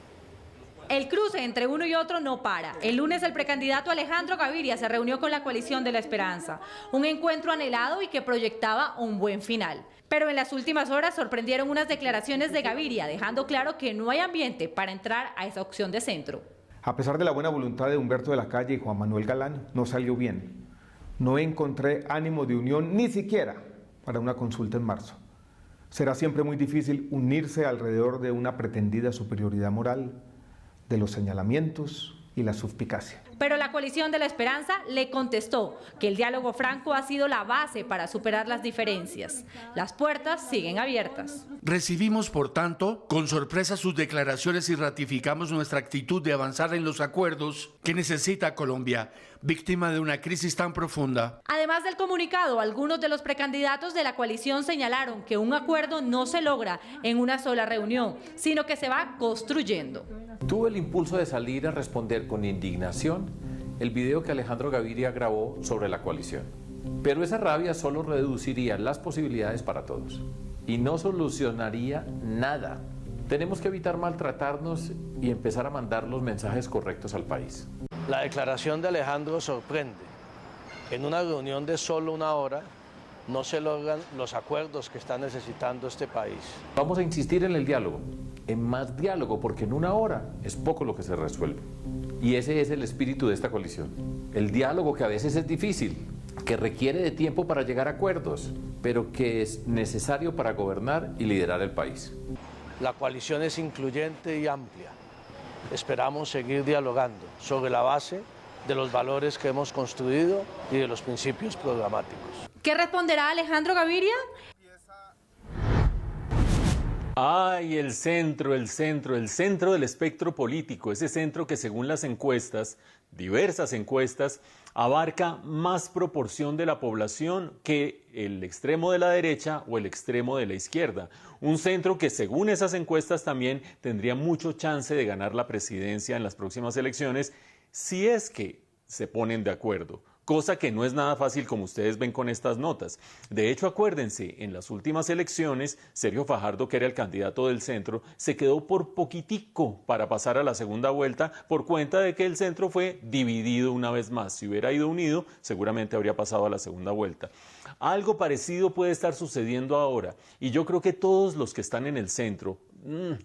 El cruce entre uno y otro no para. El lunes el precandidato Alejandro Gaviria se reunió con la coalición de la Esperanza, un encuentro anhelado y que proyectaba un buen final. Pero en las últimas horas sorprendieron unas declaraciones de Gaviria, dejando claro que no hay ambiente para entrar a esa opción de centro. A pesar de la buena voluntad de Humberto de la Calle y Juan Manuel Galán, no salió bien. No encontré ánimo de unión ni siquiera para una consulta en marzo. Será siempre muy difícil unirse alrededor de una pretendida superioridad moral, de los señalamientos y la suspicacia. Pero la coalición de la Esperanza le contestó que el diálogo franco ha sido la base para superar las diferencias. Las puertas siguen abiertas. Recibimos, por tanto, con sorpresa sus declaraciones y ratificamos nuestra actitud de avanzar en los acuerdos que necesita Colombia, víctima de una crisis tan profunda. Además del comunicado, algunos de los precandidatos de la coalición señalaron que un acuerdo no se logra en una sola reunión, sino que se va construyendo. Tuve el impulso de salir a responder con indignación el video que Alejandro Gaviria grabó sobre la coalición. Pero esa rabia solo reduciría las posibilidades para todos y no solucionaría nada. Tenemos que evitar maltratarnos y empezar a mandar los mensajes correctos al país. La declaración de Alejandro sorprende. En una reunión de solo una hora no se logran los acuerdos que está necesitando este país. Vamos a insistir en el diálogo, en más diálogo, porque en una hora es poco lo que se resuelve. Y ese es el espíritu de esta coalición. El diálogo, que a veces es difícil, que requiere de tiempo para llegar a acuerdos, pero que es necesario para gobernar y liderar el país. La coalición es incluyente y amplia. Esperamos seguir dialogando sobre la base de los valores que hemos construido y de los principios programáticos. ¿Qué responderá Alejandro Gaviria? Ay, el centro del espectro político, ese centro que según las encuestas, diversas encuestas, abarca más proporción de la población que el extremo de la derecha o el extremo de la izquierda. Un centro que según esas encuestas también tendría mucho chance de ganar la presidencia en las próximas elecciones si es que se ponen de acuerdo. Cosa que no es nada fácil, como ustedes ven con estas notas. De hecho, acuérdense, en las últimas elecciones, Sergio Fajardo, que era el candidato del centro, se quedó por poquitico para pasar a la segunda vuelta por cuenta de que el centro fue dividido una vez más. Si hubiera ido unido, seguramente habría pasado a la segunda vuelta. Algo parecido puede estar sucediendo ahora, y yo creo que todos los que están en el centro,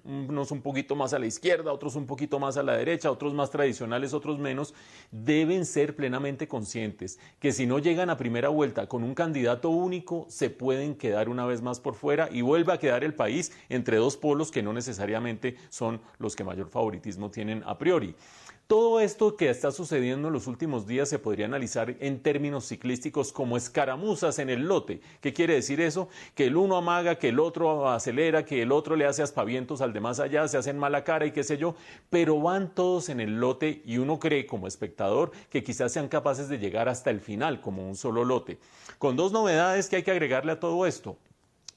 unos un poquito más a la izquierda, otros un poquito más a la derecha, otros más tradicionales, otros menos, deben ser plenamente conscientes que si no llegan a primera vuelta con un candidato único, se pueden quedar una vez más por fuera y vuelve a quedar el país entre dos polos que no necesariamente son los que mayor favoritismo tienen a priori. Todo esto que está sucediendo en los últimos días se podría analizar en términos ciclísticos como escaramuzas en el lote. ¿Qué quiere decir eso? Que el uno amaga, que el otro acelera, que el otro le hace aspavientos al de más allá, se hacen mala cara y qué sé yo, pero van todos en el lote y uno cree como espectador que quizás sean capaces de llegar hasta el final como un solo lote. Con dos novedades que hay que agregarle a todo esto.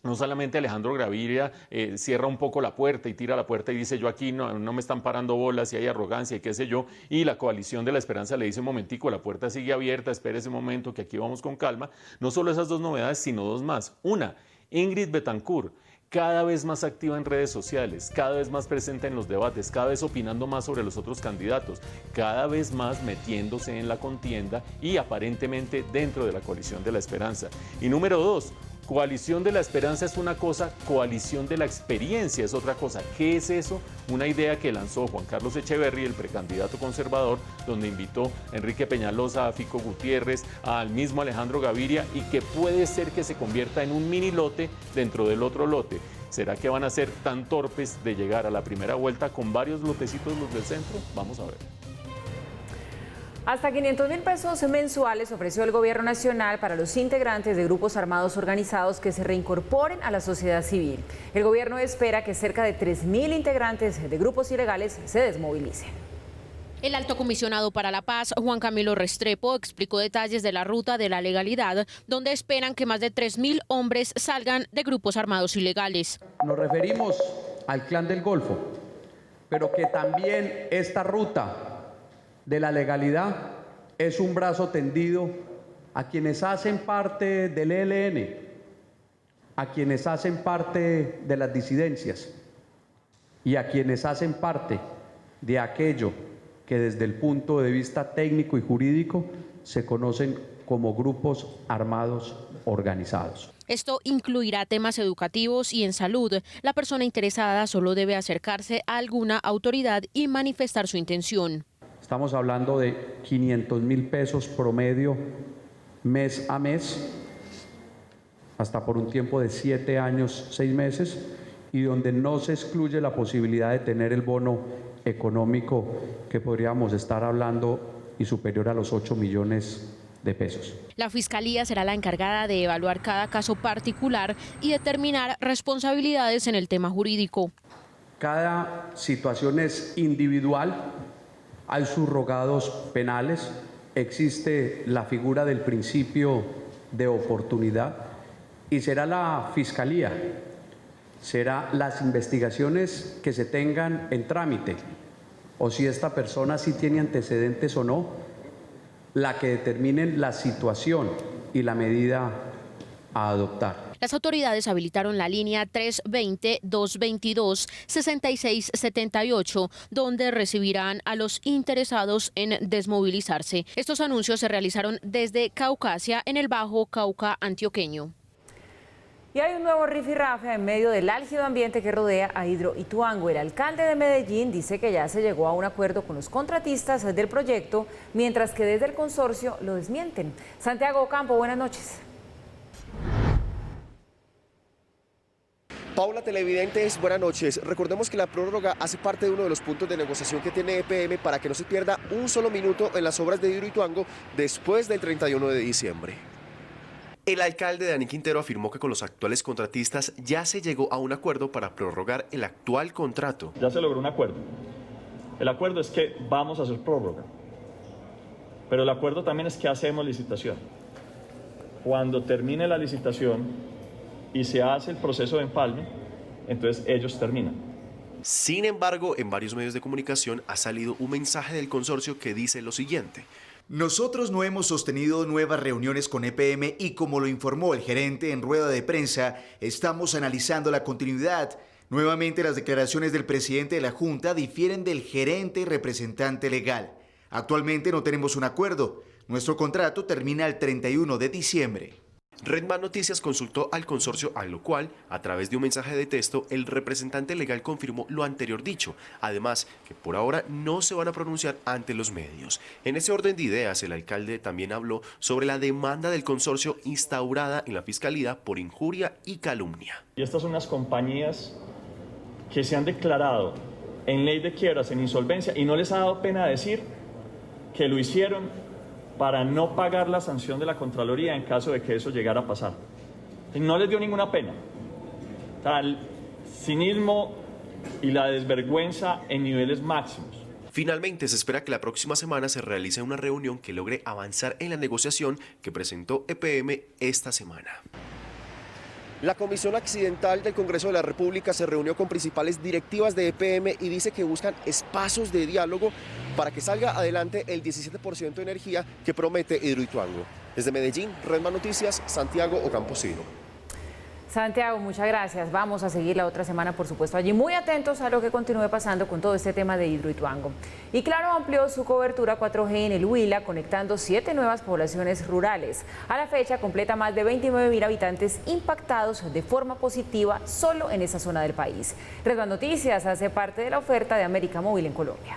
No solamente Alejandro Gaviria cierra un poco la puerta y tira la puerta y dice yo aquí no me están parando bolas y hay arrogancia y qué sé yo, y la coalición de la Esperanza le dice un momentico, la puerta sigue abierta, espere ese momento que aquí vamos con calma. No solo esas dos novedades, sino dos más. Una, Ingrid Betancourt, cada vez más activa en redes sociales, cada vez más presente en los debates, cada vez opinando más sobre los otros candidatos, cada vez más metiéndose en la contienda y aparentemente dentro de la coalición de la esperanza. Y número 2, coalición de la esperanza es una cosa, coalición de la experiencia es otra cosa. ¿Qué es eso? Una idea que lanzó Juan Carlos Echeverry, el precandidato conservador, donde invitó a Enrique Peñalosa, a Fico Gutiérrez, al mismo Alejandro Gaviria, y que puede ser que se convierta en un mini lote dentro del otro lote. ¿Será que van a ser tan torpes de llegar a la primera vuelta con varios lotecitos los del centro? Vamos a ver. Hasta 500.000 pesos mensuales ofreció el Gobierno Nacional para los integrantes de grupos armados organizados que se reincorporen a la sociedad civil. El Gobierno espera que cerca de 3.000 integrantes de grupos ilegales se desmovilicen. El alto comisionado para la paz, Juan Camilo Restrepo, explicó detalles de la ruta de la legalidad, donde esperan que más de 3.000 hombres salgan de grupos armados ilegales. Nos referimos al Clan del Golfo, pero que también esta ruta de la legalidad es un brazo tendido a quienes hacen parte del ELN, a quienes hacen parte de las disidencias y a quienes hacen parte de aquello que desde el punto de vista técnico y jurídico se conocen como grupos armados organizados. Esto incluirá temas educativos y en salud. La persona interesada solo debe acercarse a alguna autoridad y manifestar su intención. Estamos hablando de 500.000 pesos promedio mes a mes, hasta por un tiempo de 7 años, 6 meses, y donde no se excluye la posibilidad de tener el bono económico que podríamos estar hablando y superior a los 8 millones de pesos. La Fiscalía será la encargada de evaluar cada caso particular y determinar responsabilidades en el tema jurídico. Cada situación es individual. Hay subrogados penales, existe la figura del principio de oportunidad y será la Fiscalía, será las investigaciones que se tengan en trámite o si esta persona sí tiene antecedentes o no, la que determinen la situación y la medida a adoptar. Las autoridades habilitaron la línea 320-222-6678, donde recibirán a los interesados en desmovilizarse. Estos anuncios se realizaron desde Caucasia, en el Bajo Cauca antioqueño. Y hay un nuevo rifirrafe en medio del álgido ambiente que rodea a Hidroituango. El alcalde de Medellín dice que ya se llegó a un acuerdo con los contratistas del proyecto, mientras que desde el consorcio lo desmienten. Santiago Campo, buenas noches. Paula, televidentes, buenas noches. Recordemos que la prórroga hace parte de uno de los puntos de negociación que tiene EPM para que no se pierda un solo minuto en las obras de Hidroituango después del 31 de diciembre. El alcalde Dani Quintero afirmó que con los actuales contratistas ya se llegó a un acuerdo para prorrogar el actual contrato. Ya se logró un acuerdo. El acuerdo es que vamos a hacer prórroga, pero el acuerdo también es que hacemos licitación. Cuando termine la licitación y se hace el proceso de empalme, entonces ellos terminan. Sin embargo, en varios medios de comunicación ha salido un mensaje del consorcio que dice lo siguiente. Nosotros no hemos sostenido nuevas reuniones con EPM y como lo informó el gerente en rueda de prensa, estamos analizando la continuidad. Nuevamente las declaraciones del presidente de la Junta difieren del gerente y representante legal. Actualmente no tenemos un acuerdo. Nuestro contrato termina el 31 de diciembre. Redman Noticias consultó al consorcio, a lo cual, a través de un mensaje de texto, el representante legal confirmó lo anterior dicho, además que por ahora no se van a pronunciar ante los medios. En ese orden de ideas, el alcalde también habló sobre la demanda del consorcio instaurada en la Fiscalía por injuria y calumnia. Y estas son las compañías que se han declarado en ley de quiebras, en insolvencia, y no les ha dado pena decir que lo hicieron para no pagar la sanción de la Contraloría en caso de que eso llegara a pasar. No les dio ninguna pena. El cinismo y la desvergüenza en niveles máximos. Finalmente, se espera que la próxima semana se realice una reunión que logre avanzar en la negociación que presentó EPM esta semana. La Comisión Accidental del Congreso de la República se reunió con principales directivas de EPM y dice que buscan espacios de diálogo para que salga adelante el 17% de energía que promete Hidroituango. Desde Medellín, Redman Noticias, Santiago Ocampo Ciro. Santiago, muchas gracias. Vamos a seguir la otra semana, por supuesto, allí muy atentos a lo que continúe pasando con todo este tema de Hidroituango. Y Claro amplió su cobertura 4G en el Huila, conectando 7 nuevas poblaciones rurales. A la fecha completa más de 29.000 habitantes impactados de forma positiva solo en esa zona del país. Red Más Noticias hace parte de la oferta de América Móvil en Colombia.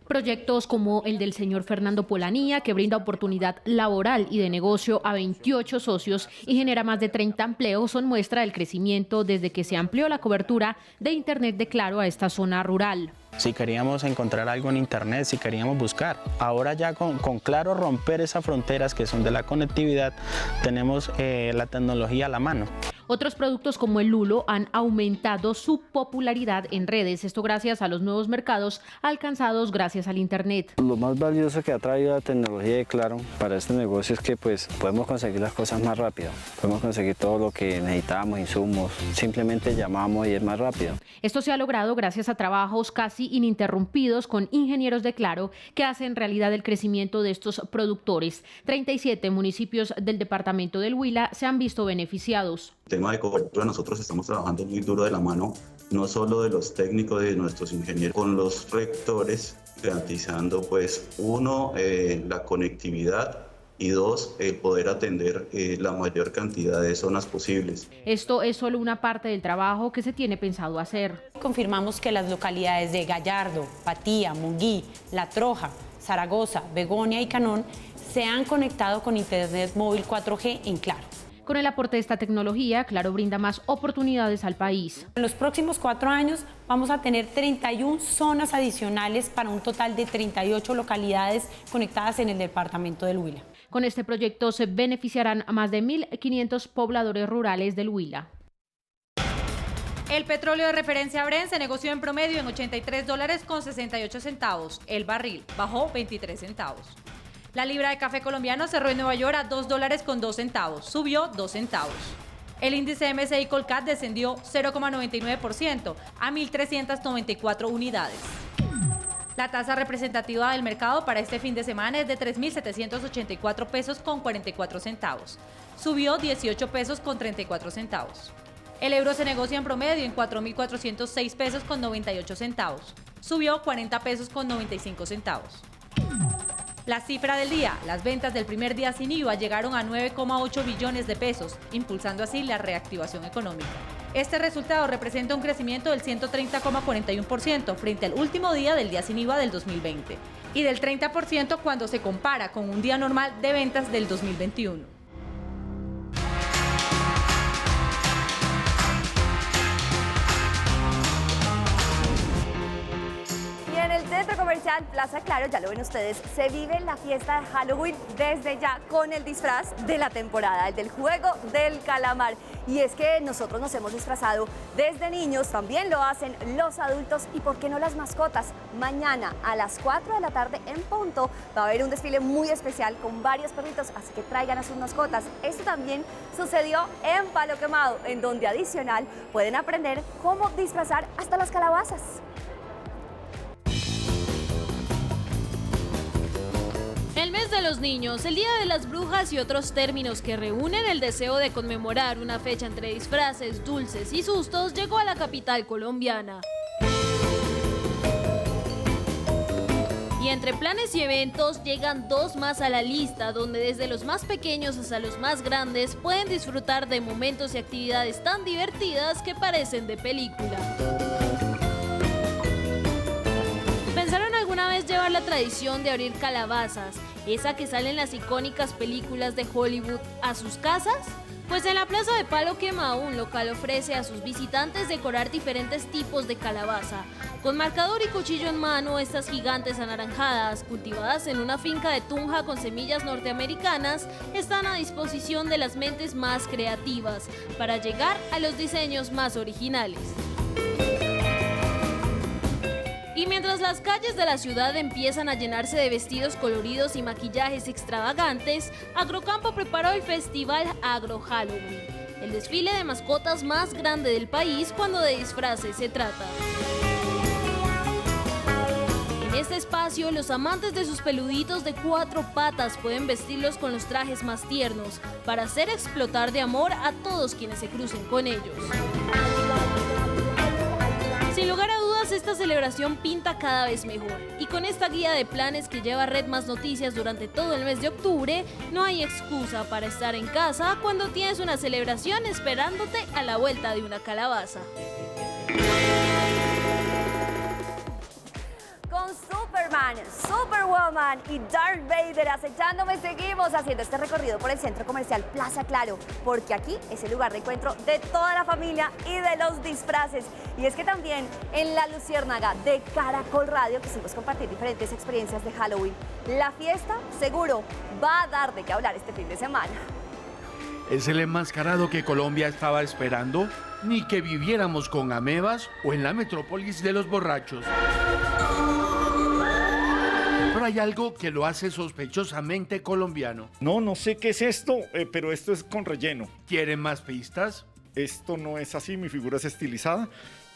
Proyectos como el del señor Fernando Polanía, que brinda oportunidad laboral y de negocio a 28 socios y genera más de 30 empleos, son muestra del crecimiento desde que se amplió la cobertura de Internet de Claro a esta zona rural. Si queríamos encontrar algo en Internet, si queríamos buscar. Ahora ya con Claro romper esas fronteras que son de la conectividad, tenemos la tecnología a la mano. Otros productos como el lulo han aumentado su popularidad en redes, esto gracias a los nuevos mercados alcanzados gracias al Internet. Lo más valioso que ha traído la tecnología de Claro para este negocio es que podemos conseguir las cosas más rápido, podemos conseguir todo lo que necesitamos, insumos, simplemente llamamos y es más rápido. Esto se ha logrado gracias a trabajos casi ininterrumpidos con ingenieros de Claro que hacen realidad el crecimiento de estos productores. 37 municipios del departamento del Huila se han visto beneficiados. El tema de cobertura, nosotros estamos trabajando muy duro de la mano, no solo de los técnicos, de nuestros ingenieros, con los rectores, garantizando uno, la conectividad y dos, poder atender la mayor cantidad de zonas posibles. Esto es solo una parte del trabajo que se tiene pensado hacer. Confirmamos que las localidades de Gallardo, Patía, Monguí, La Troja, Zaragoza, Begonia y Canón se han conectado con Internet móvil 4G en Claro. Con el aporte de esta tecnología, Claro brinda más oportunidades al país. En los próximos 4 años vamos a tener 31 zonas adicionales para un total de 38 localidades conectadas en el departamento del Huila. Con este proyecto se beneficiarán a más de 1.500 pobladores rurales del Huila. El petróleo de referencia Brent se negoció en promedio en $83.68. El barril bajó 23 centavos. La libra de café colombiano cerró en Nueva York a $2.02, subió 2 centavos. El índice MSCI Colcat descendió 0,99% a 1.394 unidades. La tasa representativa del mercado para este fin de semana es de 3.784 pesos con 44 centavos. Subió 18 pesos con 34 centavos. El euro se negocia en promedio en 4.406 pesos con 98 centavos. Subió 40 pesos con 95 centavos. La cifra del día, las ventas del primer día sin IVA llegaron a 9,8 billones de pesos, impulsando así la reactivación económica. Este resultado representa un crecimiento del 130,41% frente al último día del día sin IVA del 2020 y del 30% cuando se compara con un día normal de ventas del 2021. En el centro comercial Plaza Claro, ya lo ven ustedes, se vive la fiesta de Halloween desde ya con el disfraz de la temporada, el del juego del calamar. Y es que nosotros nos hemos disfrazado desde niños, también lo hacen los adultos y por qué no las mascotas. Mañana a las 4 de la tarde en punto va a haber un desfile muy especial con varios perritos, así que traigan a sus mascotas. Esto también sucedió en Palo Quemado, en donde adicional pueden aprender cómo disfrazar hasta las calabazas. El mes de los niños, el Día de las Brujas y otros términos que reúnen el deseo de conmemorar una fecha entre disfraces, dulces y sustos llegó a la capital colombiana. Y entre planes y eventos llegan 2 más a la lista, donde desde los más pequeños hasta los más grandes pueden disfrutar de momentos y actividades tan divertidas que parecen de película. ¿Pensaron alguna vez llevar la tradición de abrir calabazas, esa que sale en las icónicas películas de Hollywood, a sus casas? Pues en la Plaza de Palo Quemado, un local ofrece a sus visitantes decorar diferentes tipos de calabaza. Con marcador y cuchillo en mano, estas gigantes anaranjadas, cultivadas en una finca de Tunja con semillas norteamericanas, están a disposición de las mentes más creativas para llegar a los diseños más originales. Y mientras las calles de la ciudad empiezan a llenarse de vestidos coloridos y maquillajes extravagantes, Agrocampo preparó el festival Agro Halloween, el desfile de mascotas más grande del país cuando de disfraces se trata. En este espacio espacio, los amantes de sus peluditos de 4 patas pueden vestirlos con los trajes más tiernos para hacer explotar de amor a todos quienes se crucen con ellos. Sin lugar a dudas, esta celebración pinta cada vez mejor. Y con esta guía de planes que lleva Red Más Noticias durante todo el mes de octubre, no hay excusa para estar en casa cuando tienes una celebración esperándote a la vuelta de una calabaza. Con Superman, Superwoman y Darth Vader acechándome, seguimos haciendo este recorrido por el centro comercial Plaza Claro, porque aquí es el lugar de encuentro de toda la familia y de los disfraces. Y es que también en la Luciérnaga de Caracol Radio quisimos compartir diferentes experiencias de Halloween. La fiesta seguro va a dar de qué hablar este fin de semana. ¿Es el enmascarado que Colombia estaba esperando? Ni que viviéramos con amebas o en la metrópolis de los borrachos. Pero hay algo que lo hace sospechosamente colombiano. No sé qué es esto, pero esto es con relleno. ¿Quieren más pistas? Esto no es así, mi figura es estilizada,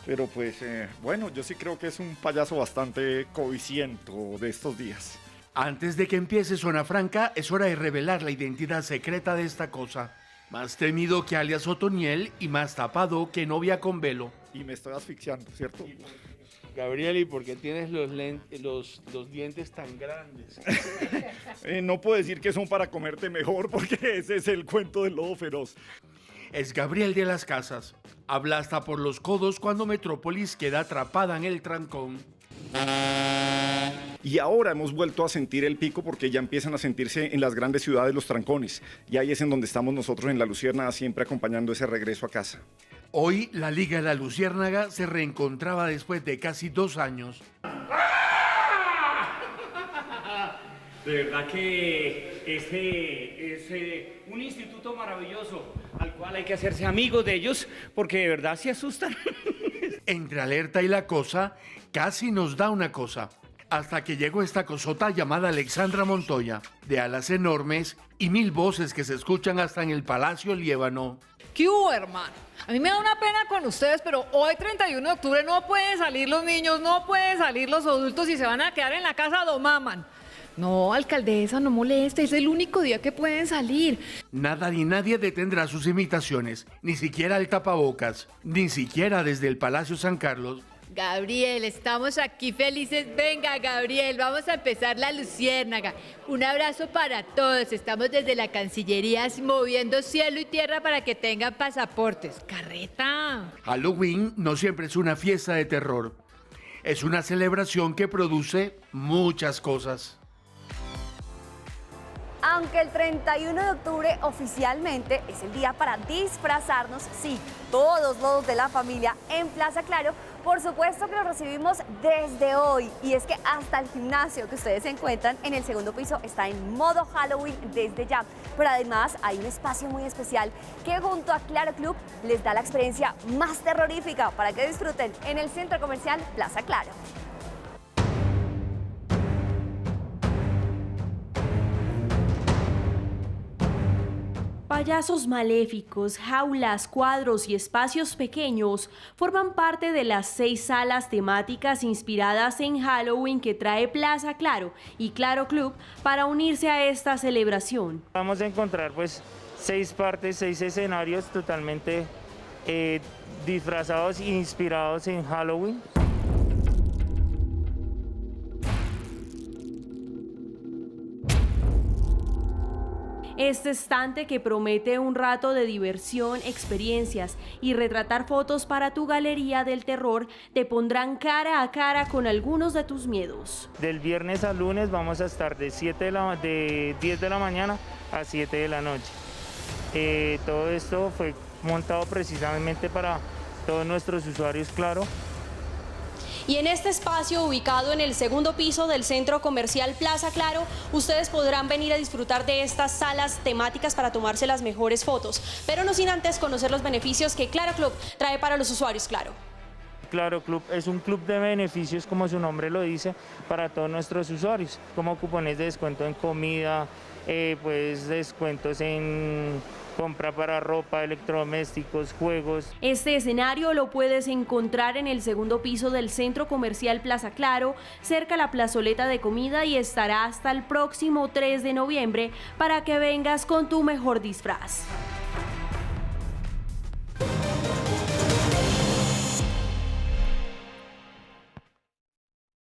pero pues bueno, yo sí creo que es un payaso bastante codiciento de estos días. Antes de que empiece Zona Franca, es hora de revelar la identidad secreta de esta cosa. Más temido que alias Otoniel y más tapado que novia con velo. Y me estoy asfixiando, ¿cierto? Gabriel, ¿y por qué tienes los dientes tan grandes? No puedo decir que son para comerte mejor, porque ese es el cuento del lobo feroz. Es Gabriel de las Casas. Habla hasta por los codos cuando Metrópolis queda atrapada en el trancón. Y ahora hemos vuelto a sentir el pico porque ya empiezan a sentirse en las grandes ciudades los trancones. Y ahí es en donde estamos nosotros en La Luciérnaga, siempre acompañando ese regreso a casa. Hoy la Liga de La Luciérnaga se reencontraba después de casi 2 años. De verdad que este es un instituto maravilloso al cual hay que hacerse amigos de ellos porque de verdad se asustan. Entre alerta y la cosa, casi nos da una cosa. Hasta que llegó esta cosota llamada Alexandra Montoya, de alas enormes y 1000 voces que se escuchan hasta en el Palacio Liébano. ¿Qué hubo, hermano? A mí me da una pena con ustedes, pero hoy 31 de octubre no pueden salir los niños, no pueden salir los adultos y se van a quedar en la casa do maman. No, alcaldesa, no moleste, es el único día que pueden salir. Nada ni nadie detendrá sus imitaciones, ni siquiera el tapabocas, ni siquiera desde el Palacio San Carlos. Gabriel, estamos aquí felices. Venga, Gabriel, vamos a empezar la Luciérnaga. Un abrazo para todos. Estamos desde la Cancillería moviendo cielo y tierra para que tengan pasaportes. ¡Carreta! Halloween no siempre es una fiesta de terror. Es una celebración que produce muchas cosas. Aunque el 31 de octubre oficialmente es el día para disfrazarnos, sí, todos los de la familia en Plaza Claro, por supuesto que lo recibimos desde hoy. Y es que hasta el gimnasio que ustedes se encuentran en el segundo piso está en modo Halloween desde ya. Pero además hay un espacio muy especial que junto a Claro Club les da la experiencia más terrorífica para que disfruten en el centro comercial Plaza Claro. Payasos maléficos, jaulas, cuadros y espacios pequeños forman parte de las 6 salas temáticas inspiradas en Halloween que trae Plaza Claro y Claro Club para unirse a esta celebración. Vamos a encontrar pues 6 partes, 6 escenarios totalmente disfrazados e inspirados en Halloween. Este estante que promete un rato de diversión, experiencias y retratar fotos para tu galería del terror te pondrán cara a cara con algunos de tus miedos. Del viernes al lunes vamos a estar de 10 de la mañana a 7 de la noche. Todo esto fue montado precisamente para todos nuestros usuarios, claro. Y en este espacio, ubicado en el segundo piso del centro comercial Plaza Claro, ustedes podrán venir a disfrutar de estas salas temáticas para tomarse las mejores fotos, pero no sin antes conocer los beneficios que Claro Club trae para los usuarios Claro. Claro Club es un club de beneficios, como su nombre lo dice, para todos nuestros usuarios, como cupones de descuento en comida, pues descuentos en compra para ropa, electrodomésticos, juegos. Este escenario lo puedes encontrar en el segundo piso del Centro Comercial Plaza Claro, cerca a la plazoleta de comida, y estará hasta el próximo 3 de noviembre para que vengas con tu mejor disfraz.